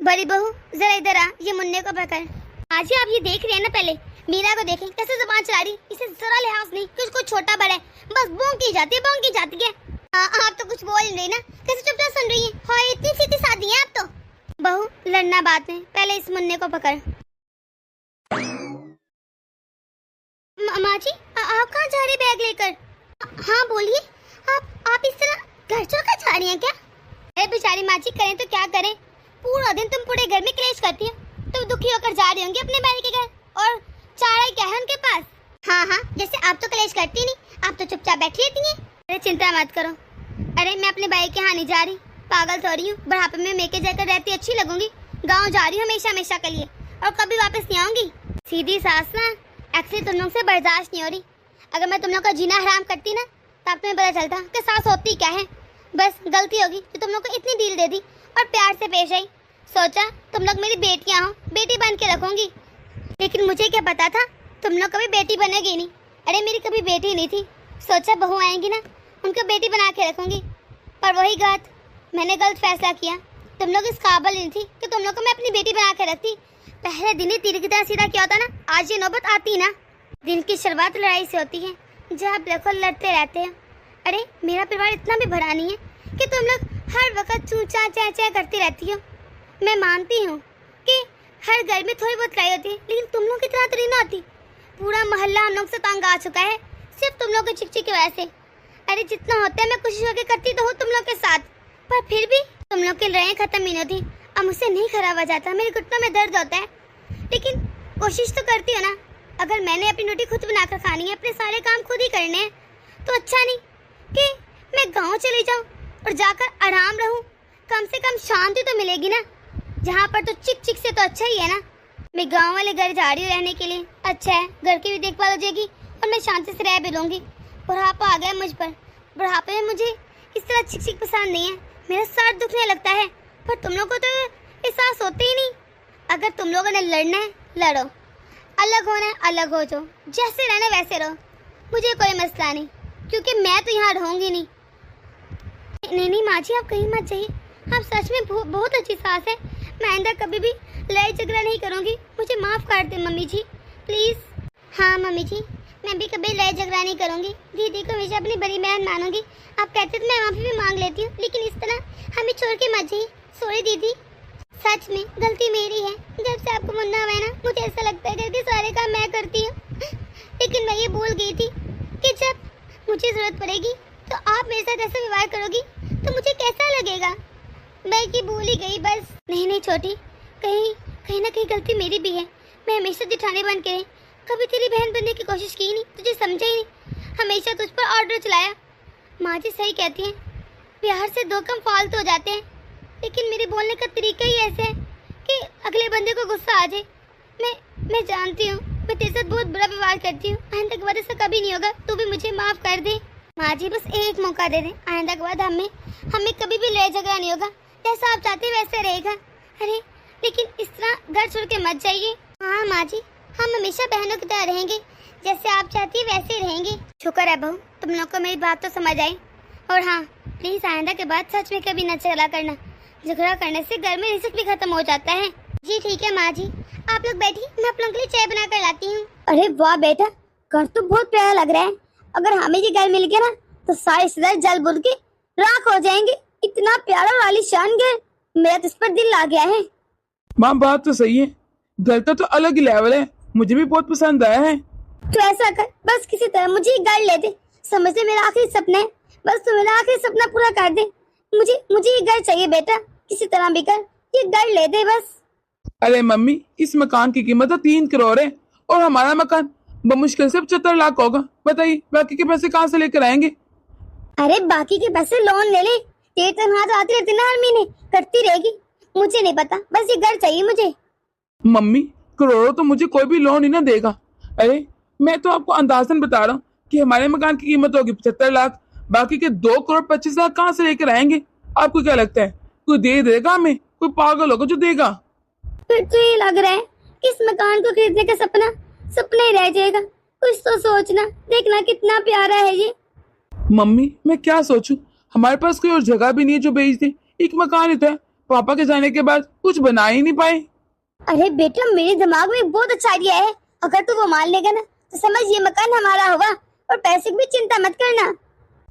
बड़ी बहू जरा इधर आ, ये मुन्ने को पकड़। आज ही आप ये देख रहे हैं ना, पहले मीरा को देखें कैसे जुबान चला रही, इसे जरा लिहाज नहीं कि उसको छोटा बड़ा है, बस बोंग की जाती है। आप तो कुछ बोल नहीं रही ना, कैसे चुपचाप सुन रही है? हाँ इतनी सीधी सादी है आप तो। बहू लड़ना बात में, पहले इस मुन्ने को पकड़। माँ जी आप कहाँ जा रही बैग लेकर? हाँ बोलिए, आप इस तरह घर छोड़कर जा रही हैं क्या? अरे बेचारी माँ जी करें तो क्या करें, पूरा दिन तुम पूरे घर में क्लेश करती हो, तुम दुखी होकर जा रही होंगी अपने भाई के घर, और चारा क्या है उनके पास? हाँ जैसे आप तो क्लेश करती नहीं, आप तो चुपचाप बैठी रहती हैं। अरे चिंता मत करो, अरे मैं अपने भाई के यहाँ नहीं जा रही, पागल थोड़ी हूँ। बुढ़ापे में मेके जाकर रहती अच्छी लगूंगी, गाँव जा रही हूँ हमेशा के लिए, और कभी वापस नहीं आऊंगी। सीधी सास ना एक्चुअली तुम लोग से बर्दाश्त नहीं हो रही। अगर मैं तुम लोग का जीना हराम करती ना तब तुम्हें पता चलता कि सास होती क्या है। बस गलती होगी जो तुम लोग को इतनी डील दे दी और प्यार से पेश आई। सोचा तुम लोग मेरी बेटियां हो, बेटी बन के रखूंगी, लेकिन मुझे क्या पता था तुम लोग कभी बेटी बनेगी नहीं। अरे मेरी कभी बेटी नहीं थी, सोचा बहू आएंगी ना उनको बेटी बना के रखूंगी, पर वही गलत, मैंने गलत फैसला किया। तुम लोग इस काबिल नहीं थी कि तुम लोग को मैं अपनी बेटी बना के रखती। पहले दिन ही तीर की तरह सीधा किया होता ना, आज ये नौबत आती ना। दिन की शुरुआत लड़ाई से होती है, जहाँ देखो लड़ते रहते हैं। अरे मेरा परिवार इतना भी भरा नहीं है कि तुम लोग हर वक्त चूचा चा चा करती रहती हो। मैं मानती हूँ कि हर घर में थोड़ी बहुत लड़ाई होती है, लेकिन तुम लोग की तरह तो नहीं होती। पूरा मोहल्ला हम लोग से तंग आ चुका है सिर्फ तुम लोग की चिकचिक की वजह से। अरे जितना होता है मैं कोशिश करके करती तो हूँ तुम लोग के साथ, पर फिर भी तुम लोग की लड़ाई खत्म नहीं होती। अब मुझसे नहीं खराब हो जाता, मेरे घुटनों में दर्द होता है, लेकिन कोशिश तो करती हो ना। अगर मैंने अपनी रोटी खुद बनाकर खानी है, अपने सारे काम खुद ही करने हैं, तो अच्छा नहीं कि मैं गांव चली जाऊं और जाकर आराम रहूं। कम से कम शांति तो मिलेगी ना। जहाँ पर तो चिक चिक से तो अच्छा ही है ना। मैं गांव वाले घर जा रही हूँ रहने के लिए। अच्छा है, घर की भी देखभाल हो जाएगी और मैं शांति से रह भी लूंगी। बुढ़ापा आ गया मुझ पर। बुढ़ापे में मुझे इस तरह चिक चिक पसंद नहीं है। मेरा सर दुखने लगता है, पर तुम लोगों को तो एहसास होते ही नहीं। अगर तुम लोगों ने लड़ना है, लड़ो। अलग होना है, अलग हो जाओ। जैसे रहना वैसे रहो, मुझे कोई मसला नहीं, क्योंकि मैं तो यहाँ रहूंगी नहीं। नहीं नहीं माँ जी, आप कहीं मत जाइए। आप सच में बहुत अच्छी सास है। मैं आइंदा कभी भी लड़ाई झगड़ा नहीं करूँगी। मुझे माफ़ कर दे मम्मी जी, प्लीज़। हाँ मम्मी जी, मैं भी कभी लड़ाई झगड़ा नहीं करूँगी। दीदी को हमेशा अपनी बड़ी बहन मानूंगी। आप कहते तो मैं माफ़ी भी मांग लेती हूँ, लेकिन इस तरह हमें छोड़ के मत जाइए। सॉरी दीदी, सच में गलती मेरी है। जब से आपको मुन्ना हुआ है ना, मुझे ऐसा लगता है घर के सारे काम मैं करती हूँ। लेकिन मैं ये भूल गई थी कि जब मुझे ज़रूरत पड़ेगी तो आप मेरे साथ ऐसा व्यवहार करोगी तो मुझे कैसा लगेगा। मैं ये भूल ही गई बस। नहीं नहीं छोटी, कहीं ना कहीं गलती मेरी भी है। मैं हमेशा जिठाने बन के कभी तेरी बहन बनने की कोशिश की नहीं, तुझे समझा ही नहीं। हमेशा तुझ पर ऑर्डर चलाया। माँ जी सही कहती हैं, प्यार से दो कम फालतू हो जाते हैं। लेकिन मेरे बोलने का तरीका ही ऐसा है कि अगले बंदे को गुस्सा आ जाए। मैं जानती हूँ मैं तेरे साथ बहुत बुरा व्यवहार करती हूँ। आइंदा के बाद ऐसा कभी नहीं होगा। तू भी मुझे माफ़ कर दे। माँ जी बस एक मौका दे दे। आइंदा के बाद हमें कभी भी लड़ाई झगड़ा नहीं होगा। जैसा आप चाहते वैसे रहेगा। अरे लेकिन इस तरह घर छोड़ के मत जाइए। हाँ माँ जी, हम हमेशा बहनों की तरह रहेंगे। जैसे आप चाहती है वैसे ही रहेंगे। शुक्र है बहू, तुम लोग को मेरी बात तो समझ आई। और हाँ प्लीज आइंदा के बाद सच में कभी न झगड़ा करना। झगड़ा करने से घर में रिस्क भी खत्म हो जाता है। जी ठीक है माँ जी, आप लोग बैठिए, मैं आप लोगों के लिए चाय बना कर लाती हूँ। अरे वाह बेटा, घर तो बहुत प्यारा लग रहा है। अगर हमें ये घर मिल गया ना तो सारे रिश्तेदार जल बुल के राख हो जाएंगे। इतना प्यारा और आलीशान घर, मेरा तो इस पर दिल आ गया है। माँ बात तो सही है, घर का तो अलग ही लेवल है। मुझे भी बहुत पसंद आया है। तो ऐसा कर, बस किसी तरह मुझे ये घर ले दे। समझ ले मेरा आखिरी सपना है। बस तू मेरा आखिरी सपना पूरा कर दे। मुझे ये घर चाहिए बेटा, किसी तरह भी कर ये घर ले दे बस। अरे मम्मी, इस मकान की कीमत तो 3 करोड़ है और हमारा मकान बमुश्किल से 75 लाख होगा। बताइए बाकी के पैसे कहाँ से लेकर आएंगे। अरे बाकी के पैसे लोन ले ले। तेरे तनख्वाह तो आती रहती ना हर महीने, कटती रहेगी। मुझे नहीं पता, बस ये घर चाहिए मुझे। मम्मी करोड़ों तो मुझे कोई भी लोन ही ना देगा। अरे मैं तो आपको अंदाजन बता रहा हूँ कि हमारे मकान की कीमत होगी 75 लाख। बाकी के 2 करोड़ 25 लाख कहाँ से लेकर आएंगे। आपको क्या लगता है कोई दे देगा हमें? कोई पागल होगा जो देगा। फिर तो ये लग रहा है कि इस मकान को खरीदने का सपना ही रह जाएगा। कुछ तो सोचना, देखना कितना प्यारा है ये। मम्मी मैं क्या सोचूं, हमारे पास कोई और जगह भी नहीं है जो बेच दे। एक मकान ही तो है, पापा के जाने के बाद कुछ बना ही नहीं पाए। अरे बेटा, मेरे दिमाग में बहुत अच्छा आइडिया है। अगर तू वो मान लेगा ना तो समझ ये मकान हमारा होगा और पैसे की भी चिंता मत करना।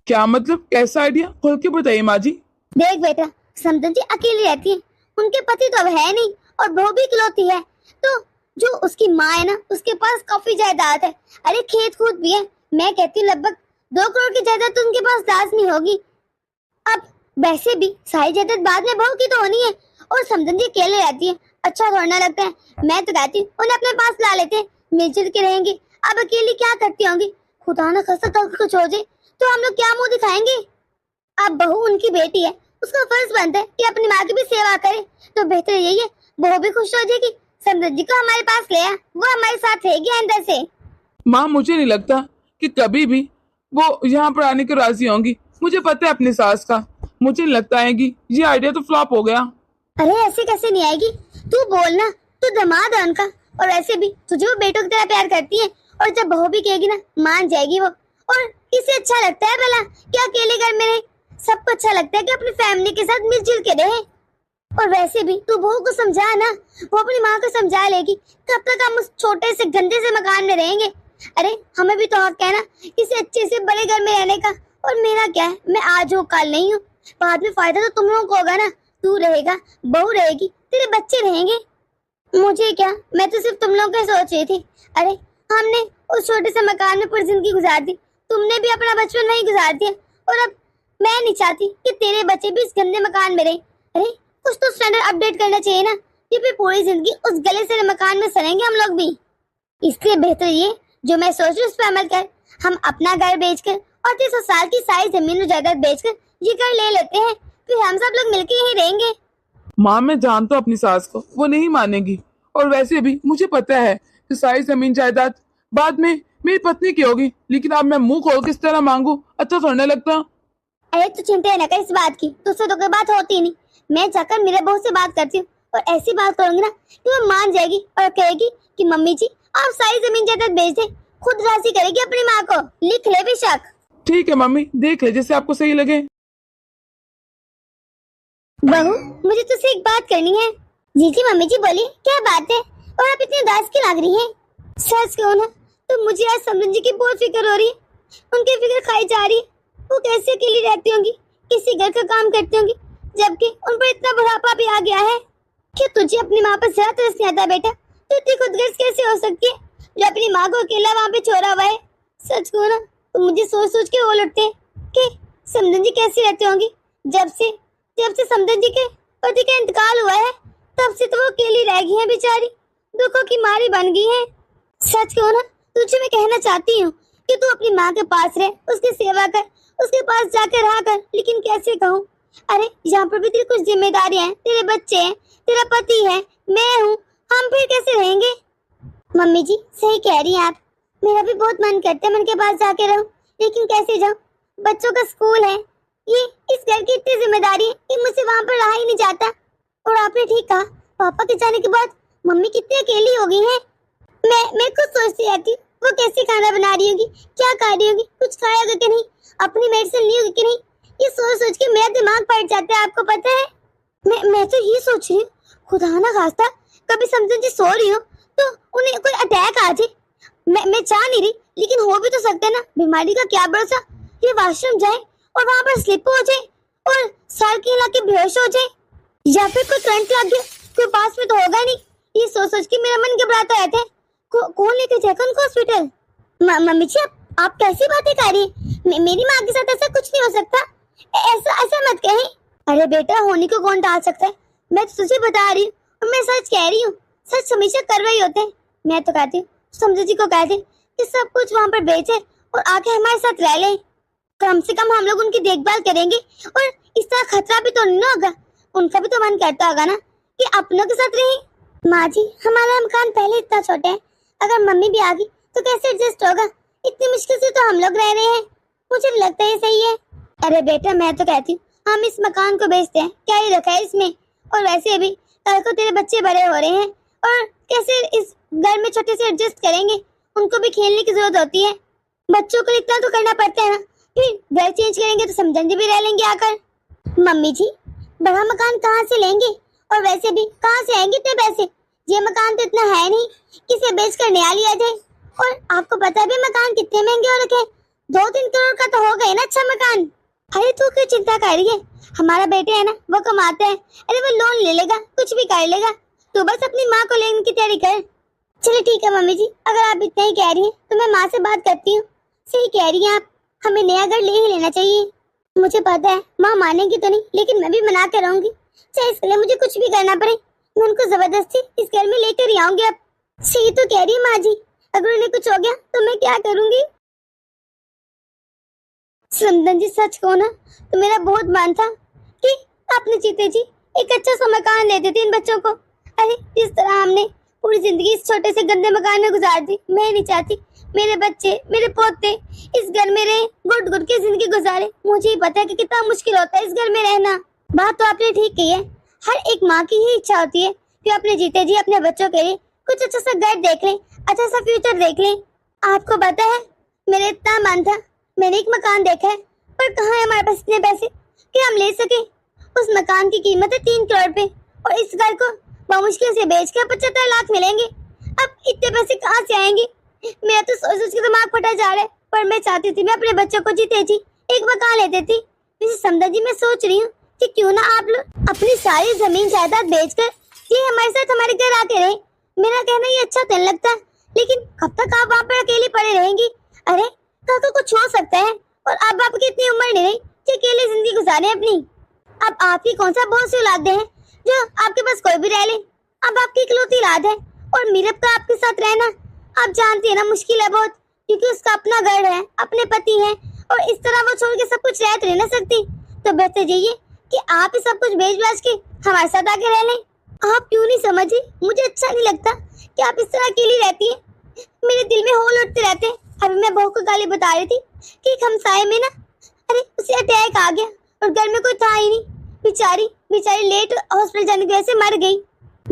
क्या मतलब, कैसा आइडिया? खोल के बताइए माँ जी। देख बेटा, समदन जी अकेली रहती है, उनके पति तो अब है नहीं और बहू भी इकलौती है। तो जो उसकी माँ है ना, उसके पास काफी जायदाद है। अरे खेत कूद भी है। मैं कहती हूँ लगभग 2 करोड़ की जायदाद तो उनके पास लाजमी होगी। अब वैसे भी सारी जायदाद बाद में बहू की तो होनी है और समदन जी अकेले रहती है। अच्छा थोड़ा ना लगता है। मैं तो कहती हूँ उन्हें अपने पास ला लेते, मिलजुल के रहेंगे। अब अकेली क्या करती होंगी, खुदा ना खास्ता कल कुछ हो जाए तो हम लोग क्या मुंह दिखाएंगे। अब बहू उनकी बेटी है, उसका फर्ज बनता है कि अपनी माँ की भी सेवा करे। तो बेहतर यही है, बहू भी खुश हो जाएगी। समदन जी को हमारे पास ले आ, वो हमारे साथ रहेगी अंदर से। माँ मुझे नहीं लगता कि कभी भी वो यहाँ पर आने को राजी होंगी। मुझे पता है अपनी सास का। मुझे नहीं लगता है कि ये आइडिया तो फ्लॉप हो गया। अरे ऐसे कैसे नहीं आएगी, तू बोलना, तू दामाद है उनका। और ऐसे भी तुझे वो बेटों की तरह प्यार करती है और जब बहू भी कहेगी ना मान जाएगी वो। और इसे अच्छा लगता है भला कि अकेले घर में रहे। सबको अच्छा लगता है कि अपनी फैमिली के साथ मिलजुल के रहे। और वैसे भी तू बहू को समझा ना, वो अपनी माँ को समझा लेगी। कब तक हम उस छोटे से गंदे से मकान में रहेंगे। अरे हमें भी तो हक है ना किसी अच्छे से बड़े घर में रहने का। और मेरा क्या है, मैं आज हूँ कल नहीं हूँ। बाद में फायदा तो तुम लोगों को होगा ना। तू रहेगा, बहू रहेगी, तेरे बच्चे रहेंगे। मुझे क्या, मैं तो सिर्फ तुम लोगों का सोच रही थी। अरे हमने उस छोटे से मकान में पूरी जिंदगी गुजार दी, तुमने भी अपना बचपन वहीं गुजार दिया। और अब मैं नहीं चाहती कि तेरे बच्चे भी इस गंदे मकान में रहे। अरे कुछ तो स्टैंडर्ड अपडेट करना चाहिए ना, कि फिर पूरी जिंदगी उस गले से मकान में सड़ेंगे हम लोग भी। इसलिए बेहतर ये जो मैं सोच रही हूँ उस पर अमल कर। हम अपना घर बेचकर और 300 साल की सारी जमीन और जायदाद बेचकर ये घर ले लेते हैं, फिर हम सब लोग मिलकर यहीं रहेंगे। माँ, मैं जानता हूँ अपनी सास को, वो नहीं मानेगी। और वैसे भी मुझे पता है कि सारी जमीन जायदाद बाद में मेरी पत्नी की होगी, लेकिन अब मैं मुंह खोल किस तरह मांगू, अच्छा थोड़ने लगता। अरे तू चिंता न कर इस बात की, तुझसे तो कोई बात होती नहीं। मैं जाकर मेरे बहू से बात करती हूँ और ऐसी बात करूंगी ना कि वो मान जाएगी और कहेगी कि मम्मी जी आप सारी जमीन जायदाद बेच दे, खुद राजी करेगी अपनी माँ को। लिख ले बेशक। ठीक है मम्मी, देख ले जैसे आपको सही लगे। बहू, मुझे तुझसे एक बात करनी है। जी मम्मी जी बोलिए, क्या बात है और आप इतनी उदास क्यों लग रही हैं? सच कहो ना तो मुझे आज समरन जी की बहुत फिक्र हो रही है। उनकी फिक्र खाई जा रही है। वो कैसे अकेली रहती होंगी, किसी घर का काम करती होंगी, जबकि उन पर इतना बुढ़ापा भी आ गया है। क्या तुझे अपनी माँ पर जरा तरस नहीं आता बेटा? तू इतनी खुदगर्ज कैसे हो सकती है जो अपनी माँ को अकेला वहाँ पे छोड़ा हुआ है? सच कहो ना तो मुझे सोच सोच के वो लुटते हैं कि समरन जी कैसी रहती होंगी। जब से समरन जी के पति का इंतकाल हुआ है तब से तो वो अकेली रह गई है बेचारी, दुखों की मारी बन गई है। सच कहो ना तुझे मैं कहना चाहती हूँ कि तू अपनी माँ के पास रह, उसकी सेवा कर, उसके पास जाकर रहा कर। लेकिन कैसे कहूँ, अरे यहाँ पर भी तेरी कुछ जिम्मेदारियां हैं, तेरे बच्चे हैं, तेरा पति है, मैं हूँ, हम फिर कैसे रहेंगे? मम्मी जी सही कह रही हैं आप, मेरा भी बहुत मन करता है मैं उनके पास जाके रहूं, लेकिन कैसे जाऊं? बच्चों का स्कूल है, ये इस घर की इतनी जिम्मेदारी है कि मुझसे वहाँ पर रहा ही नहीं जाता। और आपने ठीक कहा, पापा के जाने के बाद मम्मी कितनी अकेली हो गई है। मैं खुद सोचती रहती हूँ वो कैसे खाना बना रही होगी, क्या खा रही होगी, कुछ खाया होगा कि नहीं, अपनी मेडिसिन ली होगी कि नहीं। ये सोच सोच के मेरा दिमाग फट जाता है, आपको पता है। मैं तो ये सोच रही हूँ खुदा ना खास्ता कभी समझन जी सो रही हो तो उन्हें कोई अटैक आ जाए। मैं चाह नहीं रही, लेकिन हो भी तो सकता है ना, बीमारी का क्या भरोसा, ये वॉशरूम जाए और वहाँ पर स्लिप हो जाए और सार के हिला के बेहोश हो जाए, या फिर कोई करंट लग गया, कोई पास में तो होगा नहीं। ये सोच सोच के मेरा मन घबराता रहता है। कौन लेके जाएगा उनको हॉस्पिटल? मम्मी जी आप कैसी बातें कर रही हैं? मेरी माँ के साथ ऐसा कुछ नहीं हो सकता, ऐसा ऐसा मत कहें। अरे बेटा होने को कौन टाल सकता है, मैं तो तुझे बता रही हूँ और मैं सच कह रही हूँ। सच हमेशा करवाई होते हैं। मैं तो कहती हूँ समझो जी को कह दे कि सब कुछ वहाँ पर बेचे और आके हमारे साथ रह ले। कम से कम हम लोग उनकी देखभाल करेंगे और इस तरह खतरा भी तो नहीं होगा। उनका भी तो मन करता होगा ना कि अपनों के साथ रहे। माँ जी हमारा मकान पहले इतना छोटा है, अगर मम्मी भी आ गई तो कैसे एडजस्ट होगा? इतनी मुश्किल से तो हम लोग रह रहे हैं, मुझे लगता है सही है। अरे बेटा मैं तो कहती हूँ हम इस मकान को बेचते हैं, क्या ही रखा है इसमें। और वैसे भी कल को तेरे बच्चे बड़े हो रहे हैं और कैसे इस घर में छोटे से एडजस्ट करेंगे, उनको भी खेलने की जरूरत होती है। बच्चों को इतना तो करना पड़ता है ना, फिर घर चेंज करेंगे तो समझन जी भी रह लेंगे आकर। मम्मी जी बड़ा मकान कहाँ से लेंगे और वैसे भी कहाँ से आएंगे इतने पैसे? ये मकान तो इतना है नहीं कि इसे बेच कर नया लिया जाए। और आपको पता भी मकान कितने महंगे हो रखे, 2-3 करोड़ का तो हो गए ना अच्छा मकान। अरे तू क्यों चिंता कर रही है, हमारा बेटे है ना वो कमाता है, अरे वो लोन ले लेगा, कुछ भी कर लेगा। तू बस अपनी माँ को लेने की तैयारी कर। चलिए ठीक है मम्मी जी, अगर आप इतना ही कह रही हैं तो मैं माँ से बात करती हूँ। सही कह रही हैं आप, हमें नया घर ले ही लेना चाहिए। मुझे पता है माँ मानेगी तो नहीं, लेकिन मैं भी मना कर रहूंगी, चाहे इसके लिए मुझे कुछ भी करना पड़े। मैं उनको जबरदस्ती इस घर में लेकर ही आऊंगी। अब सही तो कह रही है माँ जी, अगर उन्हें कुछ हो गया तो मैं क्या करूंगी? समदन जी सच को ना तो मेरा बहुत मन था कि अपने जीते जी एक अच्छा सा मकान ले देते इन बच्चों को। अरे जिस तरह हमने पूरी जिंदगी इस छोटे से गंदे मकान में गुजार दी, मैं नहीं चाहती मेरे बच्चे मेरे पोते इस घर में रहे, गुट गुट के जिंदगी गुजारे। मुझे ही पता है कि कितना मुश्किल होता है इस घर में रहना। बात तो आपने ठीक की है, हर एक माँ की ही इच्छा होती है कि अपने जीते जी अपने बच्चों के लिए कुछ अच्छा सा घर देख लें, अच्छा सा फ्यूचर देख लें। आपको पता है मेरा इतना मन था, मैंने एक मकान देखा है, पर कहाँ है हमारे पास इतने पैसे कि हम ले सके। उस मकान की कीमत है 3 करोड़ रुपए और इस घर को मुश्किल से बेच कर 75 लाख मिलेंगे। अब इतने पैसे कहाँ से आएंगे? मेरा तो सोच सोच के दिमाग फटा जा रहा है। पर मैं चाहती थी मैं अपने बच्चों को जीते जी एक मकान ले देती। वैसे समदा जी मैं सोच रही हूँ कि क्यों ना आप लोग अपनी सारी जमीन जायदाद बेचकर ये हमारे साथ हमारे घर आके रहे। मेरा कहना ये अच्छा तो नहीं लगता, लेकिन कब तक आप वहाँ पर अकेली पड़े रहेंगी? अरे कल को कुछ हो सकता है और अब आपकी इतनी उम्र नहीं रही कि अकेले जिंदगी गुजारे अपनी। अब आपकी कौन सा बहुत सी औलादे हैं जो आपके पास कोई भी रह ले। अब आपकी इकलौती औलाद है और मेरा तो आपके साथ रहना आप जानती है ना मुश्किल है बहुत, क्योंकि उसका अपना घर है, अपने पति है, और इस तरह वो छोड़ के सब कुछ रह तो नहीं ना सकती। तो बेहतर यही है कि आप ही सब कुछ बेच बाज के हमारे साथ आके रह लें। आप क्यों नहीं समझी? मुझे अच्छा नहीं लगता कि आप इस तरह अकेली रहती हैं। मेरे दिल में होल उठते रहते हैं। अभी मैं बहू को गाली बता रही थी कि एक हमसाए में ना, अरे उसे अटैक आ गया और घर में कोई था ही नहीं। बेचारी बेचारी लेट हॉस्पिटल जाने की वजह से मर गई।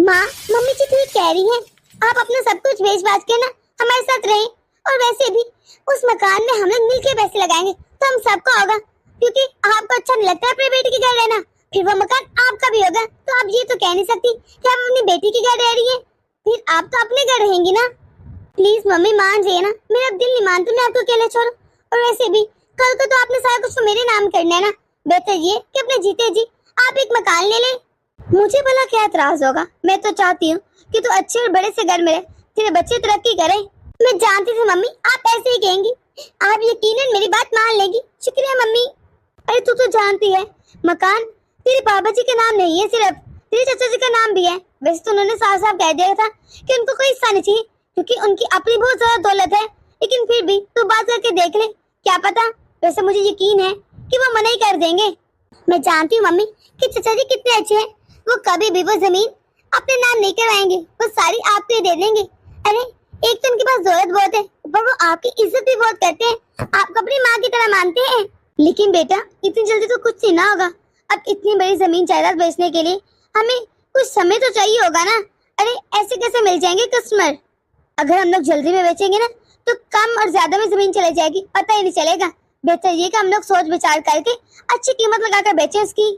माँ, मम्मी जी ठीक कह रही हैं। आप अपना सब कुछ बेच बाज के ना हमारे साथ रहें, और वैसे भी उस मकान में हम लोग मिलकर पैसे लगाएंगे तो हम सबका होगा, क्योंकि आपको अच्छा नहीं लगता अपने बेटी के घर रहना, फिर वो मकान आपका भी होगा। तो आप ये तो कह नहीं सकती कि आप अपनी बेटी के घर रह रही हैं, फिर आप तो अपने घर रहेंगी ना। प्लीज मम्मी मान जाइए ना, मेरा दिल नहीं मानता मैं आपको अकेले छोड़ूं। और वैसे भी कल को तो आपने सारा कुछ तो मेरे नाम करना है ना। बेहतर ये कि अपने जीते जी आप एक मकान ले लें। मुझे भला क्या एतराज होगा? मैं तो चाहती हूँ कि तू अच्छे और बड़े से घर में रहे, तेरे बच्चे तरक्की करें। मैं जानती थी मम्मी आप ऐसे ही कहेंगी, आप यकीनन मेरी बात मान लेंगी। शुक्रिया मम्मी। अरे तू तो जानती है मकान तेरे बाबा जी के नाम नहीं है, सिर्फ तेरे चाचा जी का नाम भी है। वैसे तो उन्होंने साफ साफ कह दिया था कि उनको कोई हिस्सा नहीं चाहिए, क्योंकि उनकी अपनी बहुत ज्यादा दौलत है। लेकिन फिर भी तू बात करके देख ले, क्या पता। वैसे मुझे यकीन है कि वो मना ही कर देंगे। मैं जानती हूँ मम्मी कि चाचा जी कितने अच्छे हैं। वो कभी भी वो जमीन अपने नाम नहीं करवाएंगे, वो सारी आपको ही दे देंगे। अरे एक तो उनके पास दौलत बहुत है, पर वो आपकी इज्जत भी बहुत करते हैं, आपको अपनी माँ की तरह मानते हैं। लेकिन बेटा इतनी जल्दी तो कुछ नहीं ना होगा। अब इतनी बड़ी जमीन जायदाद बेचने के लिए हमें कुछ समय तो चाहिए होगा ना। अरे ऐसे कैसे मिल जाएंगे कस्टमर? अगर हम लोग जल्दी में बेचेंगे ना तो कम और ज्यादा में जमीन चले जाएगी, पता ही नहीं चलेगा। बेहतर ये कि हम लोग सोच विचार करके अच्छी कीमत लगाकर बेचें उसकी।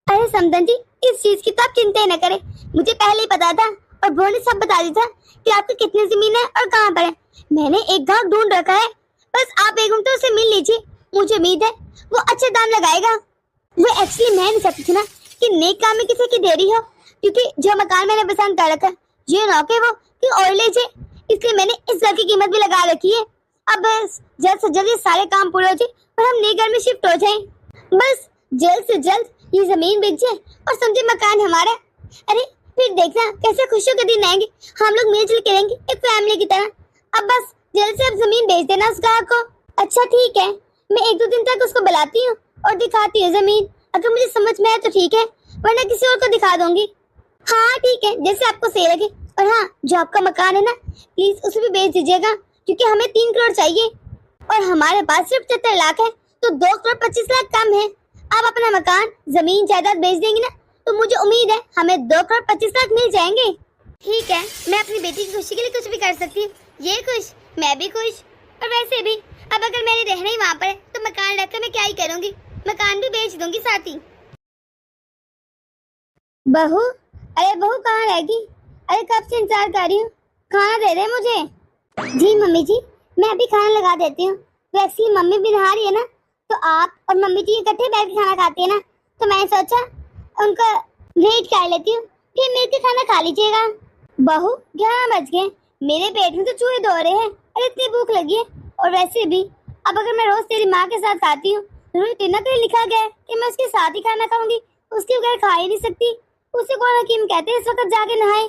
अरे समदन जी, इस चीज की तो आप चिंता ही न करें, मुझे पहले ही पता था और बहू ने सब बता दिया था कि आपकी कितनी जमीन है और कहाँ पर है। मैंने एक गांव ढूंढ रखा है, बस आप एक घंटे उसे मिल लीजिए। मुझे उम्मीद है वो अच्छे दाम लगाएगा। वो एक्चुअली मैं नहीं चाहती थी ना कि नेक काम में किसी की देरी हो, क्योंकि जो मकान मैंने पसंद कर रखा है ये ना के वो कि और ले जाए, इसलिए मैंने इस घर की कीमत भी लगा रखी है। अब बस जल्द से जल्द ये सारे काम पूरे हो जाए और हम नए घर में शिफ्ट हो जाएं। बस जल्द से जल्द ये जमीन बेच जाए और समझे मकान हमारा। अरे फिर देखना कैसे खुशियों के दिन आएंगे, हम लोग मिलजुल के रहेंगे एक फैमिली की तरह। अब बस जल्द से अब जमीन बेच देना उस ग्राहक को। अच्छा ठीक है, मैं एक दो दिन तक उसको बुलाती हूँ और दिखाती हूँ जमीन। अगर मुझे समझ में आए तो ठीक है, वरना किसी और को दिखा दूंगी। हाँ ठीक है, जैसे आपको सही लगे। और हाँ, जो आपका मकान है ना प्लीज उसे भी बेच दीजिएगा, क्योंकि हमें 3 करोड़ चाहिए और हमारे पास सिर्फ 70 लाख है, तो 2 करोड़ 25 लाख कम है। आप अपना मकान जमीन जायदाद बेच देंगे ना तो मुझे उम्मीद है हमें 2 करोड़ 25 लाख मिल जाएंगे। ठीक है, मैं अपनी बेटी की खुशी के लिए कुछ भी कर सकती हूँ। ये खुश, मैं भी खुश। और वैसे भी अब अगर मैंने रहना ही वहाँ पर है तो मकान रखकर मैं क्या ही करूँगी, मकान भी बेच दूंगी साथ ही। बहू, अरे बहू कहाँ रहेगी? अरे कब से इंतजार कर रही हूँ, खाना दे दे मुझे। जी मम्मी जी, मैं अभी खाना लगा देती हूँ। वैसे मम्मी भी नहा रही है ना, तो आप और मम्मी जी इकट्ठे बैठ के खाना खाती है ना, तो मैंने सोचा उनका वेट कर लेती हूँ, फिर मिलकर खाना खा लीजिएगा। बहू 11 बज गए, मेरे पेट में तो चूहे दौड़ रहे हैं। अरे इतनी भूख लगी है। और वैसे भी अब अगर मैं रोज तेरी माँ के साथ खाती हूँ, रूटीन पे लिखा गया है कि मैं उसके साथ ही खाना खाऊंगी, उसके बगैर खा ही नहीं सकती। उसे कौन हकीम कहते हैं इस वक्त जाके नहाए?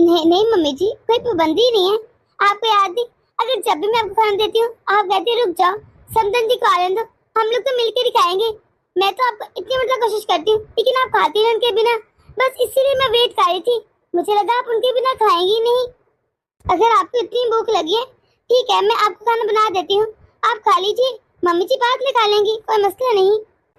नहीं नहीं मम्मी जी, कोई पाबंदी नहीं है। आपको याद नहीं, अगर जब भी मैं आपको खाना देती हूँ आप कहती है रुक जाओ, समदन जी खा लें दो, हम लोग तो मिलकर ही खाएंगे। मैं तो आपको इतनी मतलब कोशिश करती हूँ, लेकिन आप खाती हैं उनके बिना, बस इसीलिए मैं वेट कर रही थी। मुझे लगा आप उनके बिना खाएंगी नहीं। अगर आपको इतनी भूख लगी है ठीक है, मैं आपको खाना बना देती हूँ, आप खा लीजिए। मम्मी जी बाद में खा लेंगी, कोई मसला नहीं।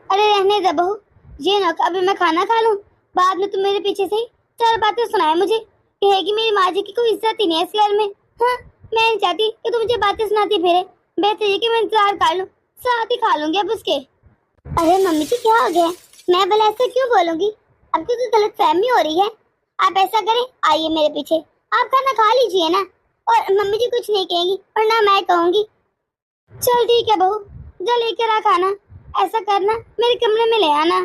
अरे रहने दे बहू, ये ना अभी मैं खाना खा लूँ, बाद में तुम मेरे पीछे से ही 4 बातें सुनाए मुझे, कहेगी मेरी माँ जी की कोई इज्जत ही नहीं है इस घर में। हाँ, मैं नहीं चाहती कि तुम मुझे बातें सुनाती फिरे। बेहतर ये कि मैं इंतजार कर लूँ, साथ ही खा लूंगी अब उसके। अरे मम्मी जी क्या हो गया? मैं भला ऐसा क्यों बोलूंगी? आपकी कोई गलत फहमी हो रही है। आप ऐसा करें, आइए मेरे पीछे, आप खाना खा लीजिए ना, और मम्मी जी कुछ नहीं कहेंगी और ना मैं कहूँगी। चल ठीक है बहू, जा लेकर आ खाना। ऐसा करना मेरे कमरे में ले आना।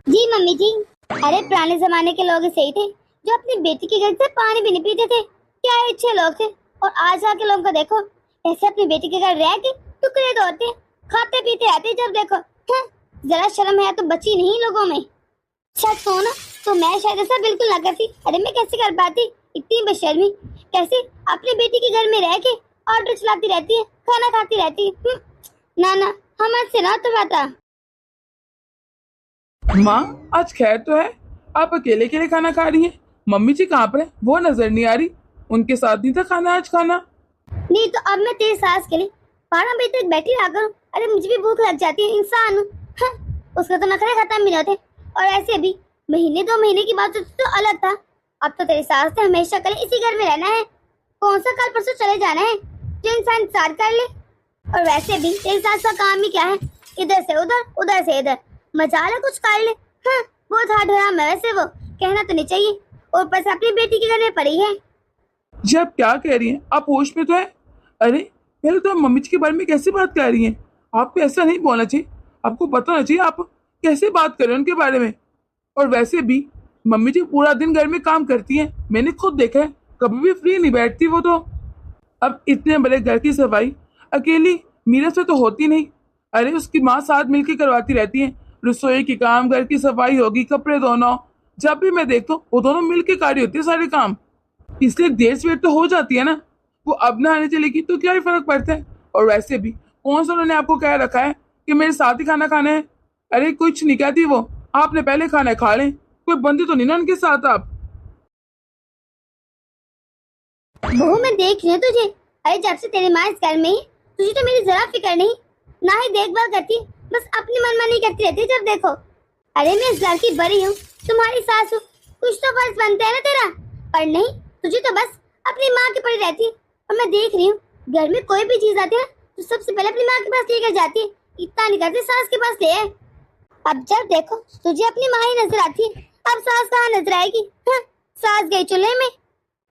जी मम्मी जी। अरे पुराने जमाने के लोग सही थे जो अपनी बेटी के घर से पानी भी नहीं पीते थे, क्या अच्छे लोग थे। और आज आके लोगों को देखो, ऐसे अपनी बेटी के घर रह के टुकड़े तोड़ते, खाते पीते रहते जब देखो। हाँ, जरा शर्म है तो बची नहीं लोगों में। सच हो ना तो मैं शायद ऐसा बिल्कुल ना करती। अरे मैं कैसे कर पाती, इतनी बेशर्मी, कैसे अपने बेटी के घर में रह के ऑर्डर चलाती रहती है, खाना खाती रहती है। ना ना, हमारे से ना तो बाता। माँ आज खैर तो है, आप अकेले अकेले खाना खा रही हैं। मम्मी जी कहाँ पर है, वो नजर नहीं आ रही। उनके साथ नहीं था खाना आज खाना। नहीं तो अब मैं तेरी सास के लिए 12 बजे तक बैठी रहा करूं। अरे मुझे भी भूख लग जाती है, इंसान हूँ। हाँ, उसका तो नखरे खत्म भी नहीं होते। और ऐसे भी महीने 2 महीने की बात तो अलग था। अब तो तेरी सास से हमेशा के लिए इसी घर में रहना है। कौन सा कल परसों चले जाना है जो इंसान इंतजार कर ले। और वैसे भी तेरी सास का काम ही क्या है, इधर से उधर उधर से इधर, मजाल कुछ कर ले। हाँ, बहुत हार्ड हराम है वैसे वो, कहना तो नहीं चाहिए। और ऊपर से अपनी बेटी के घर में पड़ी है। जी आप क्या कह रही हैं, आप होश में तो है? अरे पहले तो आप मम्मी जी के बारे में कैसे बात कर रही हैं? आपको ऐसा नहीं बोलना चाहिए, आपको पता होना चाहिए आप कैसे बात कर रहे हैं उनके बारे में। और वैसे भी मम्मी जी पूरा दिन घर में काम करती हैं, मैंने खुद देखा है, कभी भी फ्री नहीं बैठती वो तो। अब इतने बड़े घर की सफाई अकेली मीरा से तो होती नहीं। अरे उसकी माँ साथ मिलकर करवाती रहती है, रसोई की काम, घर की सफाई होगी, कपड़े धोना, जब भी मैं देखता हूँ वो दोनों मिलकर कर रही होती है सारे काम। इसलिए देर सवेर तो हो जाती है ना। वो अब ना आने चलेगी तो क्या ही फर्क पड़ता है। और वैसे भी कौन सा उन्होंने आपको कह रखा है कि मेरे साथ ही खाना खाना है? अरे कुछ नहीं कहती वो, आपने पहले खाना खा लें, कोई बंदी तो नहीं ना उनके साथ आप। बहू मैं देख रही हूँ तुझे। अरे जब से तेरी माँ इस घर में ही, तुझे तो मेरी जरा फिक्र नहीं, ना ही देखभाल करती, बस अपनी मनमानी करती रहती है जब देखो। अरे मैं इस घर की बड़ी हूँ, तुम्हारी सास हूँ, कुछ तो फर्ज बनता है ना तेरा। पर नहीं, तुझे तो बस अपनी माँ की पड़ी रहती है। और मैं देख रही हूँ घर में कोई भी चीज आती है तो सबसे पहले अपनी माँ के पास लेकर जाती है, इतना नहीं करती सास के पास ले आए। अब जब देखो तुझे अपनी माँ ही नजर आती है, अब सास कहाँ नजर आएगी? हाँ, सास गई चूल्हे में।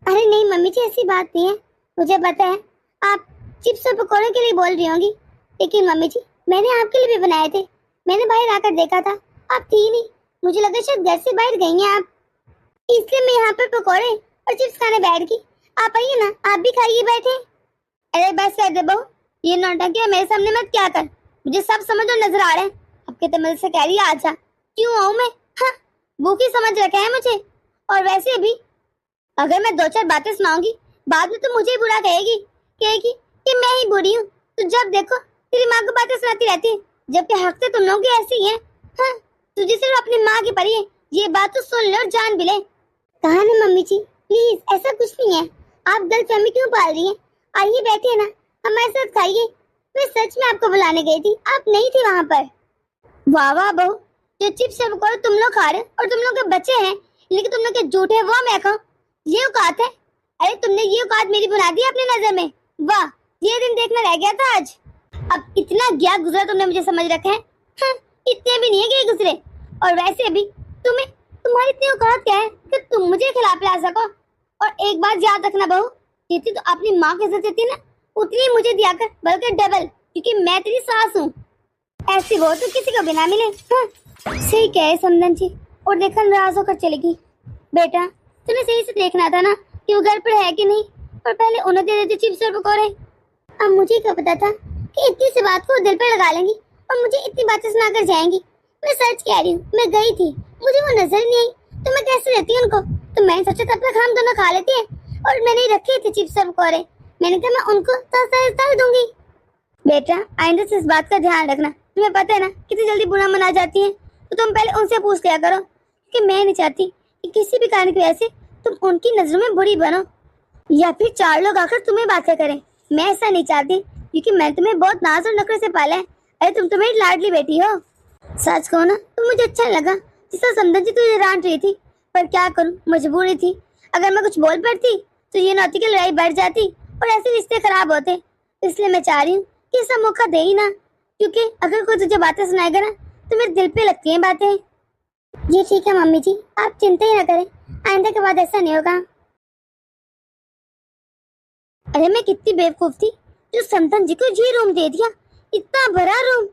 अरे नहीं मम्मी जी, ऐसी बात नहीं है, मुझे पता है आप चिप्स और पकौड़े के लिए बोल रही होंगी। लेकिन मम्मी जी मैंने आपके लिए भी बनाए थे, मैंने बाहर आकर देखा था आप थी नहीं, मुझे लगा शायद घर से बाहर गई हैं आप, इसलिए मैं यहाँ पर पकौड़े और चिप्स खाने बैठ गई। आप आइए ना, आप भी खाइए बैठे। अरे बस कर दे बहू, ये नौटंकी मेरे सामने मत क्या कर, मुझे सब समझ और नजर आ रहा है। आपके तो मुझसे कह रही है आजा, क्यों आऊँ मैं? हाँ, भूखी समझ रखा है मुझे। और वैसे भी अगर मैं 2-4 बातें सुनाऊंगी बाद में तो मुझे ही बुरा कहेगी कि मैं ही बुरी हूँ। तो जब देखो तेरी माँ को बातें सुनाती रहती है, जबकि हक से तुम लोग की ऐसी ही है। हाँ, तुझे सिर्फ अपनी माँ की पड़ी है, ये बात तो सुन ले और जान भी ले। कहा ना मम्मी जी, प्लीज ऐसा कुछ नहीं है, आप गलतफहमी क्यों पाल रही हैं? आइए बैठिए ना, हमारे साथ खाइए। मैं सच में आपको बुलाने गई थी, आप नहीं थी वहाँ पर। वाह वाह बहू, जो चिप्स और पकौड़े तुम लोग खा रहे और तुम लोग के बच्चे हैं, लेकिन तुम लोग के झूठ है वो मैं खाऊं, ये औकात है? अरे तुमने ये औकात मेरी बना दी अपनी नजर में। वाह, ये दिन देखना रह गया था आज। अब इतना ज्ञान गुजरा तुमने मुझे समझ रखा है। हाँ, इतने भी नहीं है कि गुजरे। और वैसे भी तुम्हारी इतनी औकात क्या है कि तुम मुझे खिला पिला सको? और एक बात याद रखना बहू, जितनी तो अपनी माँ के साथ देती ना, उतनी मुझे दिया कर, बल्कि डबल, क्योंकि मैं तेरी सास हूँ। ऐसी वो तो किसी को भी ना मिले। हाँ, सही कह है समदन जी। और देखा नाराज होकर चलेगी। बेटा तूने सही से देखना था ना कि वो घर पर है कि नहीं, और पहले उन्हें दे देती चिप्स और पकौड़े। अब मुझे क्या पता था कि इतनी सी बात को दिल पर लगा लेंगी और मुझे इतनी बातें सुनाकर जाएंगी। मैं सच कह रही हूँ, मैं गई थी, मुझे वो नजर नहीं आई, तो मैं कैसे देती उनको? तो मैंने सोचा तब तक हम दोनों खा लेते हैं, और मैंने रखे थे चिप्स और पकौड़े, मैंने कहा मैं उनको डाल दूंगी। बेटा आइंदा से इस बात का ध्यान रखना, तुम्हें पता है ना कितनी जल्दी बुरा मन आ जाती है, तो तुम पहले उनसे पूछ लिया करो, क्योंकि मैं नहीं चाहती कि किसी भी कारण की वजह से तुम उनकी नजरों में बुरी बनो, या फिर 4 लोग आकर तुम्हें बातें करें। मैं ऐसा नहीं चाहती, क्योंकि मैं तुम्हें बहुत नाज और नखरे से पाला है। अरे तुम तो मेरी लाडली बेटी हो। सच कहो ना तो मुझे अच्छा लगा जिससे समझन जी तुझे डांट रही थी, पर क्या करूं, मजबूरी थी। अगर मैं कुछ बोल पड़ती तो ये नौती की लड़ाई बढ़ जाती और ऐसे रिश्ते खराब होते। इसलिए मैं चाह रही हूँ कि इसका मौका दे ही ना, क्योंकि अगर कोई तुझे बातें सुनाएगा ना तो मेरे दिल पे लगती हैं बातें। ये ठीक है मम्मी जी, आप चिंता ही ना करें, आइंदा के बाद ऐसा नहीं होगा। अरे मैं कितनी बेवकूफ थी जो समदन जी को ये रूम दे दिया, इतना बड़ा रूम।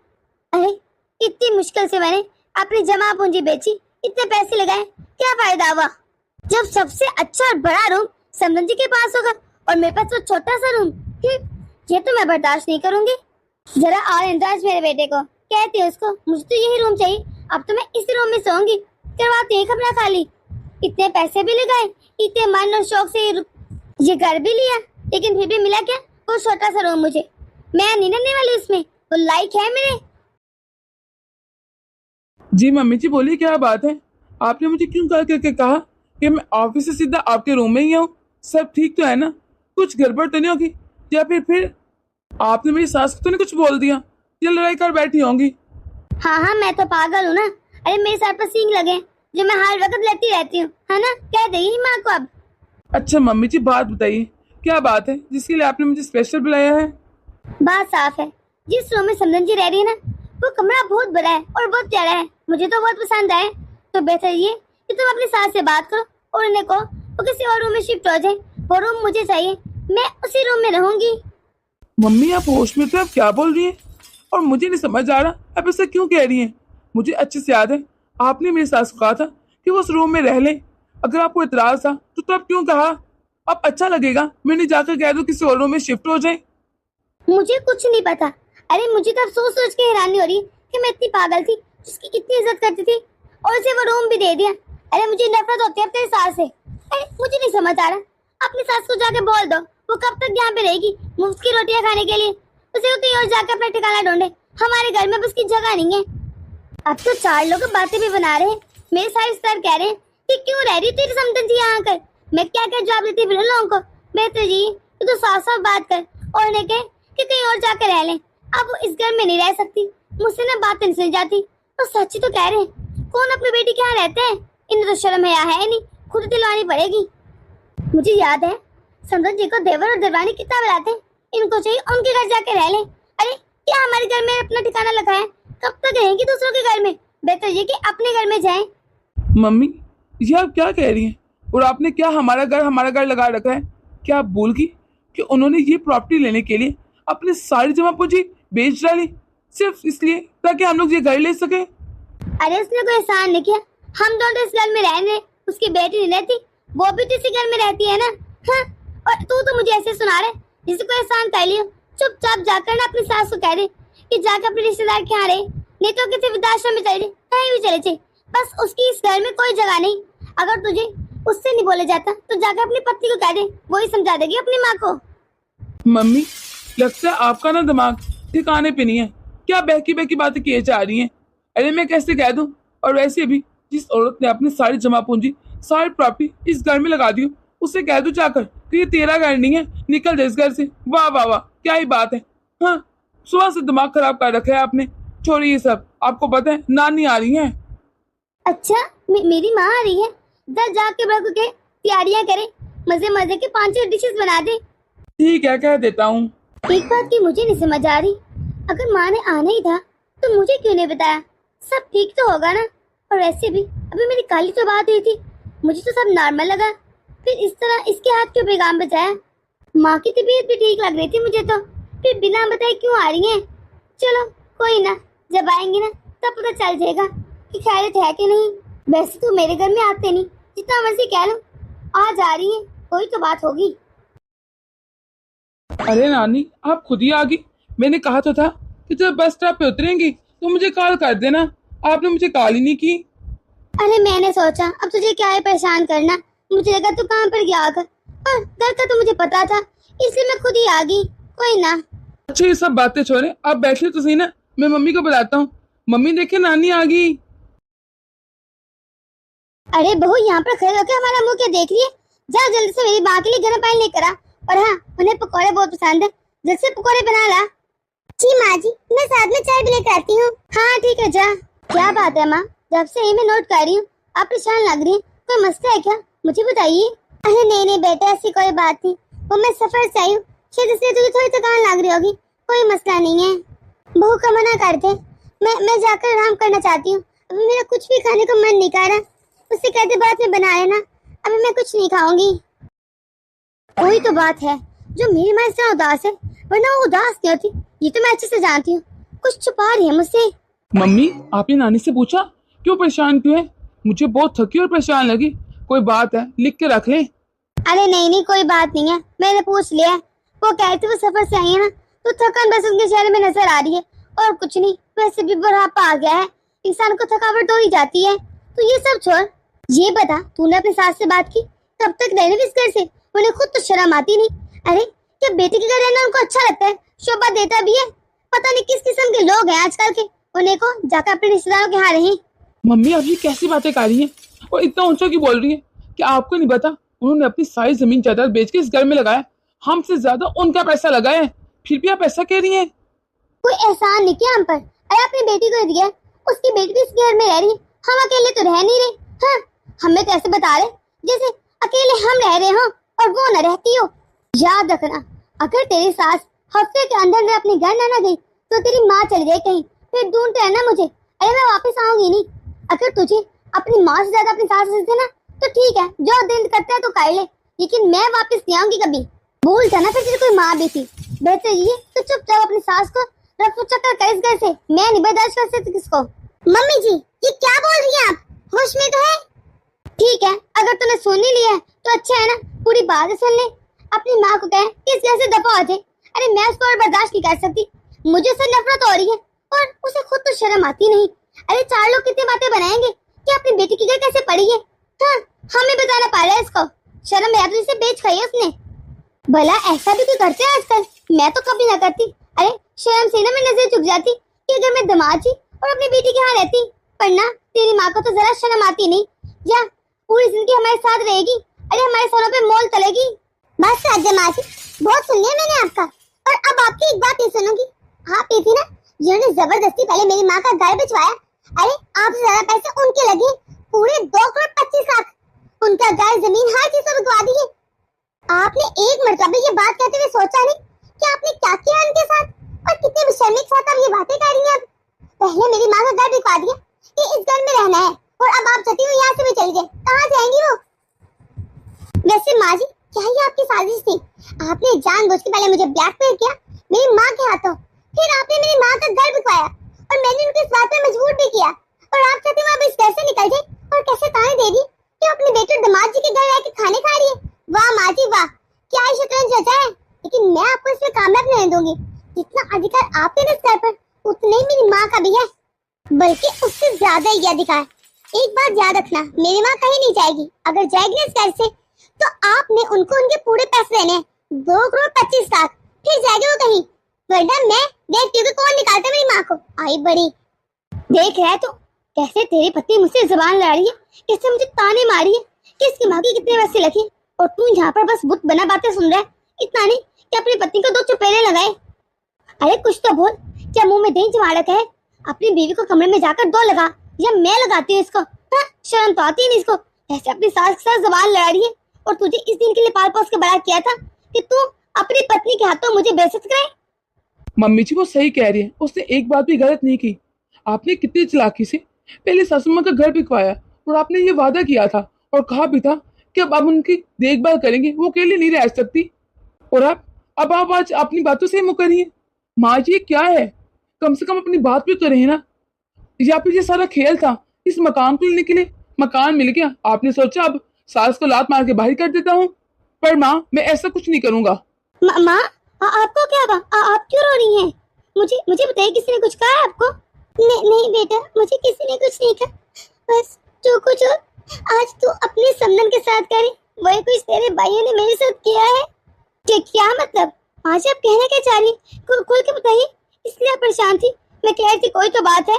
अरे इतनी मुश्किल से मैंने अपनी जमा पूंजी बेची, इतने पैसे लगाए, क्या फायदा हुआ जब सबसे अच्छा और बड़ा रूम समदन जी के पास होगा और मेरे पास वो छोटा सा रूम। ये तो मैं बर्दाश्त नहीं करूंगी। जरा और इंतजार मेरे बेटे को, कहती है उसको मुझे तो यही रूम चाहिए, अब तो मैं इसी रूम में सोऊंगी। करवाती है कमरा खाली, इतने पैसे भी लगाए, इतने मन और शौक से ये घर भी लिया, लेकिन फिर भी मिला क्या? वो छोटा सा रूम मुझे। मैं नहीं रहने वाली उसमें, वो लाइक है मेरे। जी मम्मी जी बोलिए, क्या बात है? आपने मुझे क्यों कह करके कहा कि मैं ऑफिस से सीधा आपके रूम में ही आऊँ? सब ठीक तो है ना? कुछ गड़बड़ तो नहीं होगी? या फिर आपने मेरी सास को तो नहीं कुछ बोल दिया या लड़ाई कर बैठी होंगी? हाँ हाँ, मैं तो पागल हूँ ना। अरे मेरे सर पर सींग लगे जो मैं हर वक्त लेती रहती हूँ, है ना? कह देगी माँ को अब। अच्छा मम्मी जी बात बताइए, क्या बात है जिसके लिए आपने मुझे स्पेशल बुलाया है? बात साफ है, जिस रूम में समधन जी रह रही है ना, वो कमरा बहुत बड़ा है और बहुत प्यारा है। मुझे तो बहुत पसंद आया। तो बेहतर ये कि तुम अपनी सास से बात करो और उन्हें कहो वो किसी और रूम में शिफ्ट हो जाए। वो रूम मुझे चाहिए, मैं उसी रूम में रहूंगी। मम्मी आप होश में थे, आप क्या बोल रही हैं? और मुझे नहीं समझ आ रहा आप ऐसा क्यों कह रही हैं। मुझे अच्छे से याद है आपने मेरी सास को कहा था कि वो उस रूम में रह लें। अगर आपको इतराज था तो अब क्यों कहा? अब अच्छा लगेगा मैंने जाकर कह दूं किसी और रूम में शिफ्ट हो जाए। मुझे कुछ नहीं पता। अरे मुझे तो अब सोच सोच के हैरानी हो रही है कि मैं इतनी पागल थी, जिसकी इतनी इज्जत करती थी और उसे वो रूम भी दे दिया। अरे मुझे नफरत होती है अपनी सास से। अरे मुझे नहीं समझ आ रहा। अपनी सास को जाके बोल दो वो कब तक यहाँ पे रहेगी मुफ्त की रोटियां खाने के लिए। उसे वो कहीं और जाकर अपना ठिकाना ढूंढे, हमारे घर में उसकी जगह नहीं है। अब तो चार लोग बातें भी बना रहे हैं। मेरे सारे रिश्तेदार कह रहे हैं कि क्यों रह रही तेरी समधन जी यहाँ आकर। मैं क्या क्या जवाब देती फिर लोगों को? बेहतर जी तो साफ साफ बात कर और उन्हें कह कि कहीं और जाकर रह लें। अब वो इस घर में नहीं रह सकती। मुझसे ना बातें नहीं सुनी जाती। तो सच्ची तो कह रहे हैं, कौन अपनी बेटी के यहाँ रहते हैं? इन्हें तो शर्म है नहीं, खुद दिलवानी पड़ेगी। मुझे याद है समधन जी को देवर और देवरानी कितना बुलाते हैं। इनको चाहिए उनके घर जाके रह लें। अरे क्या हमारे घर में अपना ठिकाना लगा है? कब तक रहेंगी दूसरों के घर में? बेहतर ये कि अपने घर में जाएं। मम्मी ये आप क्या कह रही हैं? और आपने क्या हमारा घर लगा रखा है? क्या आप भूल गई कि उन्होंने ये प्रॉपर्टी लेने के लिए अपनी सारी जमा पूंजी बेच डाली सिर्फ इसलिए ताकि हम लोग ये घर ले सके? अरे उसने कोई एहसान नहीं किया। हम दोनों तो इस घर में रह रहे, उसकी बेटी नहीं रहती, वो भी तो इसी घर में रहती है ना। हाँ? और तू तो मुझे ऐसे सुना रहे जिसे कोई एहसान कर लियो। चुपचाप जाकर ना अपनी सास को कह दे कि जाकर अपने रिश्तेदार के यहाँ रहे, नहीं तो किसी वृद्धाश्रम में चले जाए, कहीं भी चले जाए। बस उसकी इस घर में कोई जगह नहीं। अगर तुझे उससे नहीं बोले जाता तो जाकर अपनी पत्नी को कह दे, वो ही समझा देगी अपनी माँ को। मम्मी लगता है आपका ना दिमाग ठिकाने पे नहीं है। क्या बहकी बहकी बातें किए जा रही हैं? अरे मैं कैसे कह दूं? और वैसे भी जिस औरत ने अपनी सारी जमा पूंजी सारी प्रॉपर्टी इस घर में लगा दी उसे कह दो जाकर कि ये तेरा घर नहीं है, निकल दे इस घर से। वाह वाह वाह, क्या ही बात है। हाँ सुबह से दिमाग खराब कर रखा है आपने। छोड़िए ये सब, आपको पता है नानी आ रही है। अच्छा मेरी माँ आ रही है? दर जाके बड़ों के तैयारियां करे, मजे मजे के 5-6 डिशेस बना दे। ठीक है कह देता हूँ। एक बात की मुझे नहीं समझ आ रही, अगर माँ ने आना ही था तो मुझे क्यों नहीं बताया? सब ठीक तो होगा ना? और ऐसे भी अभी मेरी काली तो बात हुई थी, मुझे तो सब नॉर्मल लगा। फिर इस तरह इसके हाथ क्यों पैगाम बचाया? माँ की तबीयत भी ठीक लग रही थी मुझे तो, फिर बिना बताए क्यों आ रही हैं? चलो कोई ना, जब आएंगी ना तब पता चल जाएगा कि खैरियत है कि नहीं। वैसे तो मेरे घर में आते नहीं, जितना मर्जी कह लो, आज आ रही है, कोई तो बात होगी। अरे नानी आप खुद ही आ गई। मैंने कहा तो था कि जब बस स्टॉप पे उतरेंगी तो मुझे कॉल कर देना। आपने मुझे कॉल ही नहीं की। अरे मैंने सोचा अब तुझे क्या है परेशान करना, मुझे लगा तू काम पर गया होगा, और घर का तो मुझे पता था, इसलिए मैं खुद ही आ गई। कोई ना। अच्छा ये सब बातें छोड़े, आप बैठिए तो सही ना, मैं मम्मी को बुलाता हूँ। मम्मी देखे नानी आ गई। अरे बहू यहाँ पर खड़े होकर हमारा मुंह क्या देख रही है? जा जल्दी से मेरी माँ के लिए गर्म पानी लेकर आ। और हाँ, उन्हें पकौड़े बहुत पसंद है, जल्द से पकौड़े बना ला। जी माँ जी, मैं साथ में चाय भी लेकर आती हूँ। हाँ ठीक है जा। क्या बात है माँ, जब से ही मैं नोट कर रही हूँ आप परेशान लग रही हैं, कोई मसला है क्या? मुझे बताइए। अरे नहीं नहीं बेटा, ऐसी कोई बात नहीं, वो मैं सफर से आई हूँ, शायद इसलिए तुझे थोड़ी थकान लग रही होगी, कोई मसला नहीं है। बहू का मना कर दे, मैं जाकर आराम करना चाहती हूँ। अभी मेरा कुछ भी खाने को मन नहीं कर रहा। उससे कहते बाद में बना लेना, अभी मैं कुछ नहीं खाऊंगी। वही तो बात है, जो मेरी माँ इतना उदास है, वरना वो उदास नहीं होती, ये तो मैं अच्छे से जानती हूँ। कुछ छुपा रही है मुझसे। मम्मी आपने नानी से पूछा क्यों परेशान क्यों है? मुझे बहुत थकी और परेशान लगी। कोई बात है लिख के रख ले। अरे नहीं नहीं कोई बात नहीं है, मैंने पूछ लिया। वो कहती वो सफर से आई है ना, तो थकान बस उनके चेहरे में नजर आ रही है और कुछ नहीं। वैसे भी बुढ़ापा आ गया है, इंसान को थकावट हो ही जाती है। तो ये सब छोड़, ये बता तूने अपनी सास से बात की? कब तक रहने भी इस घर से? उन्हें खुद तो शर्म आती नहीं। अरे क्या बेटे के घर रहना उनको अच्छा लगता है? शोभा देता भी है। पता नहीं किस किस्म के लोग हैं आजकल के। उन्हें को जाकर अपने रिश्तेदारों के यहाँ रहे। मम्मी आप ये कैसी बातें कर रही हैं और इतना ऊंचा क्यों बोल रही हैं? क्या आपको नहीं पता उन्होंने अपनी सारी जमीन जायदाद बेच के इस घर में लगाया, हमसे ज्यादा उनका पैसा लगाया है, फिर भी आप ऐसा कह रही हैं? कोई एहसान नहीं किया हम पर। अरे अपनी बेटी को दिया, उसकी बेटी भी इस घर में रह रही है, हम अकेले तो रह नहीं रहे। हाँ, हमें तो ऐसे बता रहे जैसे अकेले हम रह रहे हो और वो न रहती हो। याद रखना, अगर तेरी सास हफ्ते के अंदर में अपने घर न गई तो तेरी माँ चली गई कहीं, फिर ढूंढते रहना मुझे। अरे मैं वापस आऊंगी नहीं। अगर तुझे अपनी माँ से ज्यादा अपनी सास से ना तो ठीक है, जो दिन करता है तो कर ले, लेकिन मैं वापस नहीं आऊंगी कभी। भूल जाना फिर तेरी कोई माँ भी थी। बेहतर ये तो चुपचाप अपनी सास को रफू चक्कर कर इस घर से। मैं नहीं बर्दाश्त कर सकती किसको। मम्मी जी ये क्या बोल रही हैं आप? होश में तो है? ठीक है, अगर तूने सुन ही लिया है तो अच्छा है ना, पूरी बात सुन ले। अपनी माँ को कहे कि इस घर से दफा हो जाए। अरे मैं उसको और बर्दाश्त नहीं कर सकती। मुझे उससे नफरत हो रही है और उसे खुद तो शर्म आती नहीं। अरे चार लोग कितनी बातें बनाएंगे कि अपनी बेटी की घर कैसे पड़ी है। हाँ, हमें बताना पा रहा है इसको। शर्म या तो इसे बेच खाई है उसने। भला ऐसा भी तो करते हैं आजकल, मैं तो कभी ना करती। अरे शर्म से ना मैं नजर झुक जाती कि अगर मैं दामाद जी और अपनी बेटी के यहाँ रहती। पर ना, तेरी माँ को तो जरा शर्म आती नहीं। या पूरी जिंदगी हमारे साथ रहेगी, अरे हमारे सरों पे मोल तलेगी। बस राजा जी, बहुत सुन लिया मैंने आपका, और अब आपकी एक बात नहीं सुनूंगी। आप ये थी ना जिन्होंने जबरदस्ती पहले मेरी माँ का घर बिचवाया। अरे आपसे ज्यादा पैसे उनके लगे, पूरे 2,25,00,000। उनका घर जमीन हर चीज को बिकवा दी है। आपने एक मरतबा ये बात कहते हुए सोचा नहीं कि आपने क्या किया उनके साथ, और कितने बेशर्मी के साथ आप ये बातें कर रही हैं। अब पहले मेरी माँ का घर बिकवा दिया कि इस घर में रहना है, और अब आप चाहती हो यहाँ से भी चली गए। कहाँ जाएंगी वो? वैसे माँ जी, क्या ये आपकी साजिश थी? आपने जानबूझ के पहले मुझे ब्लैकमेल किया मेरी माँ के हाथों, फिर आपने मेरी माँ का घर बिकवाया और मैंने उनको इस बात पे मजबूर भी किया, और आप चाहते हो अब इस घर से निकल जाए और कैसे ताने दे दी कि अपने बेटे दामाद जी के घर रह के खाने खा रही है। वाह माँ जी वाह, क्या शतरंज रचा है। लेकिन मैं आपको इसमें कामयाब नहीं दूंगी। जितना अधिकार आपके इस घर पर, उतने ही मेरी माँ का भी है, बल्कि उससे ज्यादा ही अधिकार। एक बात याद रखना, मेरी माँ कहीं नहीं जाएगी। अगर जाएगी इस घर से तो आपने उनको उनके पूरे पैसे देने, 2,25,00,000, फिर जाएगी वो कहीं। वरना मैं देखती हूँ कौन निकालता मेरी माँ को। आई बड़ी देख रहा है तो कैसे तेरी पत्नी मुझसे जुबान लड़ा रही है, कैसे मुझे ताने मारी है कि इसकी माँ के कितने पैसे लगे, और तू यहाँ पर बस बुत बना बातें सुन रहा है। इतना नहीं कि अपनी पत्नी को 2 चुपेरे लगाए। अरे कुछ तो बोल, क्या मुंह में दही जमाड़क है? अपनी बीवी को कमरे में जाकर 2 लगा, या मैं लगाती हूँ इसको? हाँ, शर्म तो आती नहीं इसको। ऐसे अपनी सास के साथ जुबान लड़ा रही है, और तुझे इस दिन के लिए पाल पोस के बड़ा किया था कि तू अपनी पत्नी के हाथों मुझे बेइज्जत करे। मम्मी जी वो सही कह रही है, उसने एक बात भी गलत नहीं की। आपने कितनी चालाकी से पहले सासू माँ का घर बिकवाया, और आपने ये वादा किया था और कहा भी था कि अब आप उनकी देखभाल करेंगे, वो अकेले नहीं रह सकती। और अब आप आज अपनी बातों से ही मुकर रही हैं। माँ जी ये क्या है? कम से कम अपनी बात भी करें ना। या फिर ये सारा खेल था इस मकान को लेने के लिए? मकान मिल गया, आपने सोचा अब सास को लात मार के बाहर कर देता हूँ। पर माँ, मैं ऐसा कुछ नहीं करूंगा। माँ, आपको क्या हुआ? आप क्यों रो रही हैं? मुझे बताइए, किसी ने कुछ कहा आपको? नहीं बेटा, मुझे किसी ने कुछ नहीं कहा। बस जो कुछ आज तू अपने समनन के साथ करे, वही कुछ तेरे भाइयों ने मेरे साथ किया है। क्या मतलब? आज आप कहना क्या चाह रही? खोल के बताइए, इसलिए आप परेशान थी। मैं कह रही थी कोई तो बात है।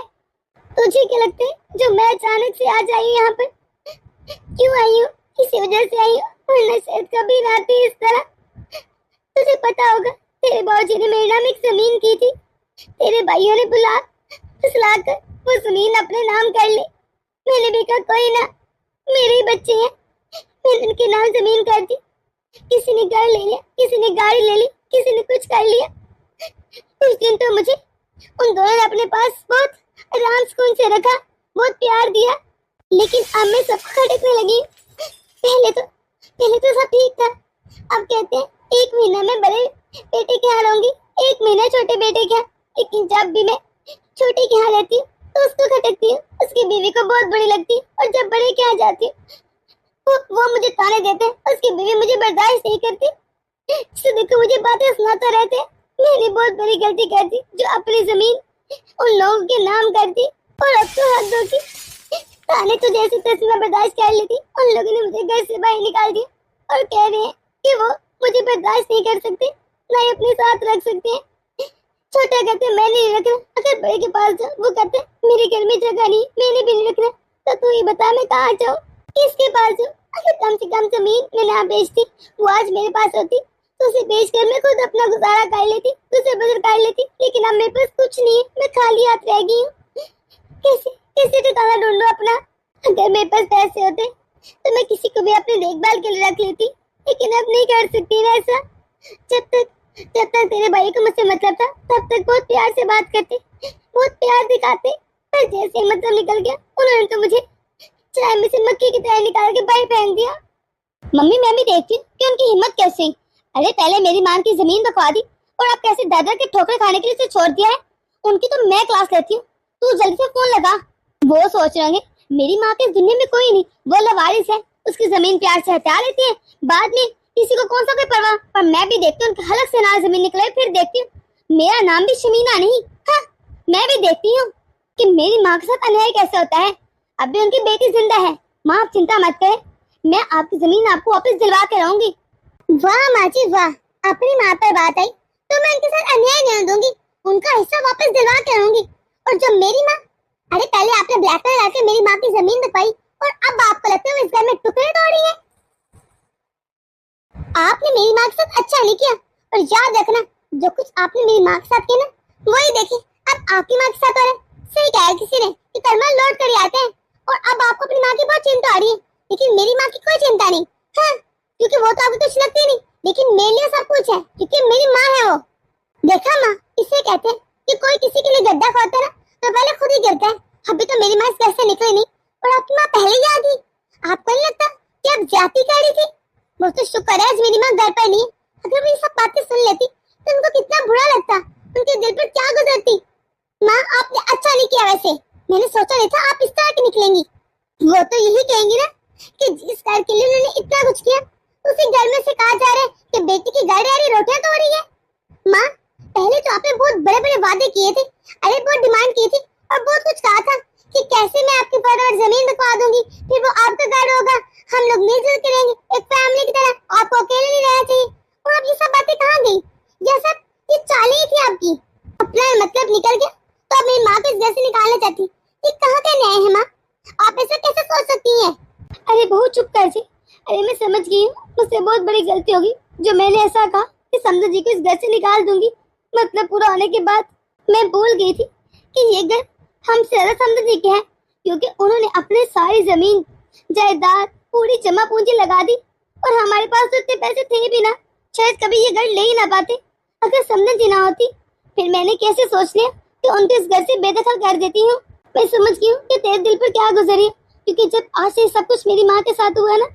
तुझे क्या लगता है जो मैं अचानक से आज आई यहाँ पर? क्यों आई हूँ? किसी वजह से आई हूँ, वरना शायद कभी ना आती इस तरह। तुझे पता होगा तेरे बाबूजी ने मेरे नाम एक जमीन की थी। तेरे भाइयों ने फुसलाकर वो जमीन अपने नाम कर ली। मैंने भी कहा कोई ना, मेरे ही बच्चे हैं, मैंने उनके नाम जमीन कर दी। किसी ने घर ले लिया, किसी ने गाड़ी ले ली, किसी ने कुछ कर लिया। कुछ दिन तो मुझे उन दोनों ने अपने पास बहुत आराम सुकून से रखा, बहुत प्यार दिया, लेकिन अब मैं सब खटकने लगी। पहले तो सब ठीक था। अब कहते हैं 1 महीना में बड़े बेटे के यहाँ रहूंगी, 1 महीना छोटे बेटे के यहाँ। लेकिन जब भी मैं छोटे के यहाँ रहती हूँ तो उसको खटकती हूँ, उसकी बीवी को बहुत बुरी लगती है। और जब बड़े के यहाँ जाती हूँ वो मुझे ताने देते हैं, उसकी बीवी मुझे बर्दाश्त नहीं करती। सुबह को मुझे बातें सुनाते रहते हैं। मैंने बहुत बड़ी गलती कर दी जो अपनी जमीन उन लोगों के नाम कर दी, और अब तो हद होगी। ताने तो जैसे तैसे मैं बर्दाश्त कर लेती, उन लोगों ने मुझे घर से बाहर निकाल दिया। और कह रहे हैं कि वो मुझे बर्दाश्त नहीं कर सकते, ना ही अपने साथ रख सकते हैं। छोटा कहते मैं नहीं रख रहा, अगर बड़े के पास जाओ वो कहते मेरे घर में जगह नहीं, मैंने भी नहीं रखना। तो तू ही बता मैं कहाँ जाऊँ, किसके पास जाऊँ? अगर कम से कम जमीन मैं ना बेचती, वो आज मेरे पास होती तो उसे बेचकर मैं खुद अपना गुजारा कर लेती, दूसरे बदल कर लेती। लेकिन अब मेरे पास कुछ नहीं है, मैं खाली हाथ रह गई हूँ। कैसे कैसे ठिकाना ढूंढूं अपना? अगर मेरे पास पैसे होते तो मैं किसी को भी अपनी देखभाल के लिए रख लेती, लेकिन अब नहीं कर सकती ना ऐसा। जब तक तेरे भाई को मुझसे मतलब था तब तक बहुत प्यार से बात करते, बहुत प्यार दिखाते, पर जैसे ही मतलब निकल गया उन्होंने तो मुझे चाय में से मक्खी की तरह निकाल के बाहर फेंक दिया। मम्मी मैं भी देखती हूँ कि उनकी हिम्मत कैसे हुई। अरे पहले मेरी मां की जमीन बकवा दी और अब कैसे दादा के ठोकर खाने के लिए उसे छोड़ दिया है। उनकी तो मैं क्लास लेती हूँ, तू जल्दी से फोन लगा। वो सोच रहे होंगे मेरी माँ के इस दुनिया में कोई नहीं, वो लवारिस है, उसकी जमीन प्यार से हटा लेती है, बाद में किसी को कौन सा कोई परवाह। पर मैं भी देखती हूँ उनके हलक से ना जमीन निकले, फिर देखती हूँ मेरा नाम भी शमीना नहीं। हाँ मैं भी देखती हूँ कि मेरी माँ के साथ अन्याय कैसे होता है। अब भी उनकी बेटी जिंदा है, माँ आप चिंता मत करें, मैं आपकी जमीन आपको वापस दिलवा के रहूंगी। वाह माँ जी वाह, अपनी माँ पर बात आई तो मैं उनके साथ अन्याय नहीं दूंगी, उनका हिस्सा वापस दिलवा के रहूंगी। और जब मेरी माँ, अरे पहले आपने ब्लैकमेल करके मेरी माँ की जमीन दिखाई और अब आपको लगता है इस घर में टुकड़े तोड़ी है। आपने मेरी माँ के साथ अच्छा नहीं किया, और याद रखना जो कुछ आपने मेरी माँ के साथ किया ना वही देखिए अब आपकी माँ के साथ हो रहा है। सही कहा है किसी ने कि कर्मा लौट कर आते हैं, और अब आपको अपनी माँ की बहुत चिंता आ रही है, लेकिन मेरी माँ की कोई चिंता नहीं। हाँ क्योंकि वो तो आपको कुछ लगती नहीं, लेकिन मेरे लिए सब कुछ है क्योंकि मेरी माँ है वो। देखा माँ, इसे कहते हैं कि कोई किसी के लिए गड्ढा खोदता है ना तो पहले खुद ही गिरता है। अभी तो मेरी माँ इस घर से निकली नहीं और आपकी माँ पहले ही आ गई। आपको नहीं लगता कि आप जाती कह रही थी? वो तो शुक्र है आज मेरी माँ घर पर नहीं। अगर वो ये सब बातें सुन लेती तो उनको कितना बुरा लगता, उनके दिल पर क्या गुजरती। माँ आपने अच्छा नहीं किया, वैसे मैंने सोचा नहीं था आप इस तरह की निकलेंगी। वो तो यही कहेंगी ना कि जिस घर के लिए उन्होंने इतना कुछ किया उसी घर में से कहा जा रहा है कि बेटी की घर रह रही रोटियां तो हो रही है। माँ पहले तो आपने बहुत बड़े बड़े वादे किए थे, अरे बहुत डिमांड की थी और बहुत कुछ कहा था कि कैसे मैं आपके पर जमीन दिखवा दूंगी, फिर वो आपका घर होगा, हम लोग मिलजुल के रहेंगे एक फैमिली की तरह, आपको अकेले नहीं रहना चाहिए। और अब ये सब बातें कहाँ गई? ये सब ये चालें ही थी आपकी। अपना मतलब निकल गया तो अब मेरी माँ को इस घर से निकालना चाहती, ये कहाँ का न्याय है माँ? आप ऐसा कैसे सोच सकती हैं? अरे बहू चुप कर जी। अरे मैं समझ गई हूँ, मुझसे बहुत बड़ी गलती होगी जो मैंने ऐसा कहा कि समझो जी को इस घर से निकाल दूंगी। मतलब पूरा होने के बाद मैं भूल गई थी कि ये घर हमसे ज्यादा समझो जी के है, क्योंकि उन्होंने अपने सारी जमीन जायदाद पूरी जमा पूंजी लगा दी और हमारे पास तो इतने पैसे थे भी ना, शायद कभी ये घर ले ही ना पाते। अगर समझ जी ना होती फिर मैंने कैसे सोच लिया कि उनको इस घर से बेदखल कर देती हूँ। मैं समझ गई हूँ कि तेरे दिल पर क्या गुजरी, क्योंकि जब आज से सब कुछ मेरी माँ के साथ हुआ ना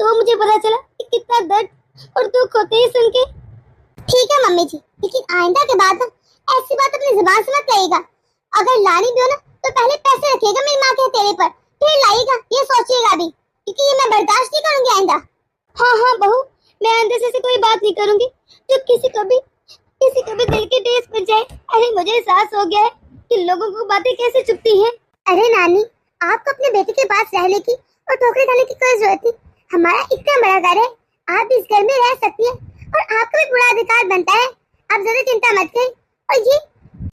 तो मुझे पता चला कि कितना दर्द और दुख होते हैं सुन के। ठीक है मम्मी जी, लेकिन आइंदा के बाद ऐसी बात अपनी जुबान से मत कहिएगा। अगर लानी भी हो ना तो पहले पैसे रखिएगा मेरी माँ के हथेली पर, फिर लाइएगा, ये सोचिएगा भी, क्योंकि ये मैं बर्दाश्त नहीं करूंगी आइंदा। हाँ हाँ बहू, मैं आइंदा से कोई बात नहीं करूंगी जो किसी को भी दिल के ठेस पहुंच जाए। अरे मुझे एहसास हो गया है कि लोगों को बातें कैसे चुभती हैं। अरे नानी, आपको अपने बेटे के पास रहने की और ठोकरे खाने की कोई जरूरत नहीं। हमारा इतना बड़ा घर है, आप इस घर में रह सकती हैं और आपका भी पूरा अधिकार बनता है। आप ज्यादा चिंता मत करें, और ये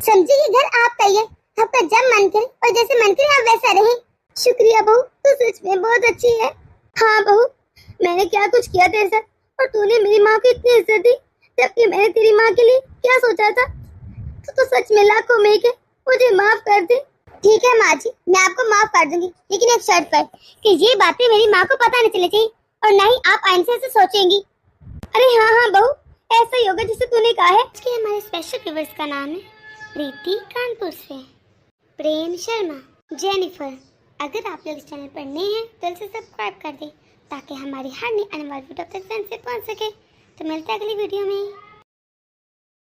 समझिए कि घर आपका ही है, आपका जब मन करे और जैसे मन करे आप वैसा रहे। शुक्रिया बहू, तू सच में बहुत अच्छी है। हाँ बहू, मैंने क्या कुछ किया तेरे साथ और तूने मेरी माँ को इतनी इज्जत दी, जबकि मैंने तेरी माँ के लिए क्या सोचा था। तो सच में लाखों में के मुझे माफ कर दे। ठीक है माँ जी, मैं आपको माफ कर दूंगी, लेकिन एक शर्त पर कि ये बातें मेरी माँ को पता नहीं चली चाहिए और ना ही आप आइंदा से सोचेंगी। अरे हाँ हाँ बहू, ऐसा ही होगा जैसे तूने कहा है। इसके हमारे स्पेशल व्यूअर्स का नाम है प्रीति कानपुर से, प्रेम शर्मा, जेनिफर। अगर आप लोग इस चैनल पर नए हैं तो इसे सब्सक्राइब कर दें ताकि हमारी हर नई आने वाली वीडियो तक से पहुंच सके। तो मिलते हैं अगली वीडियो में।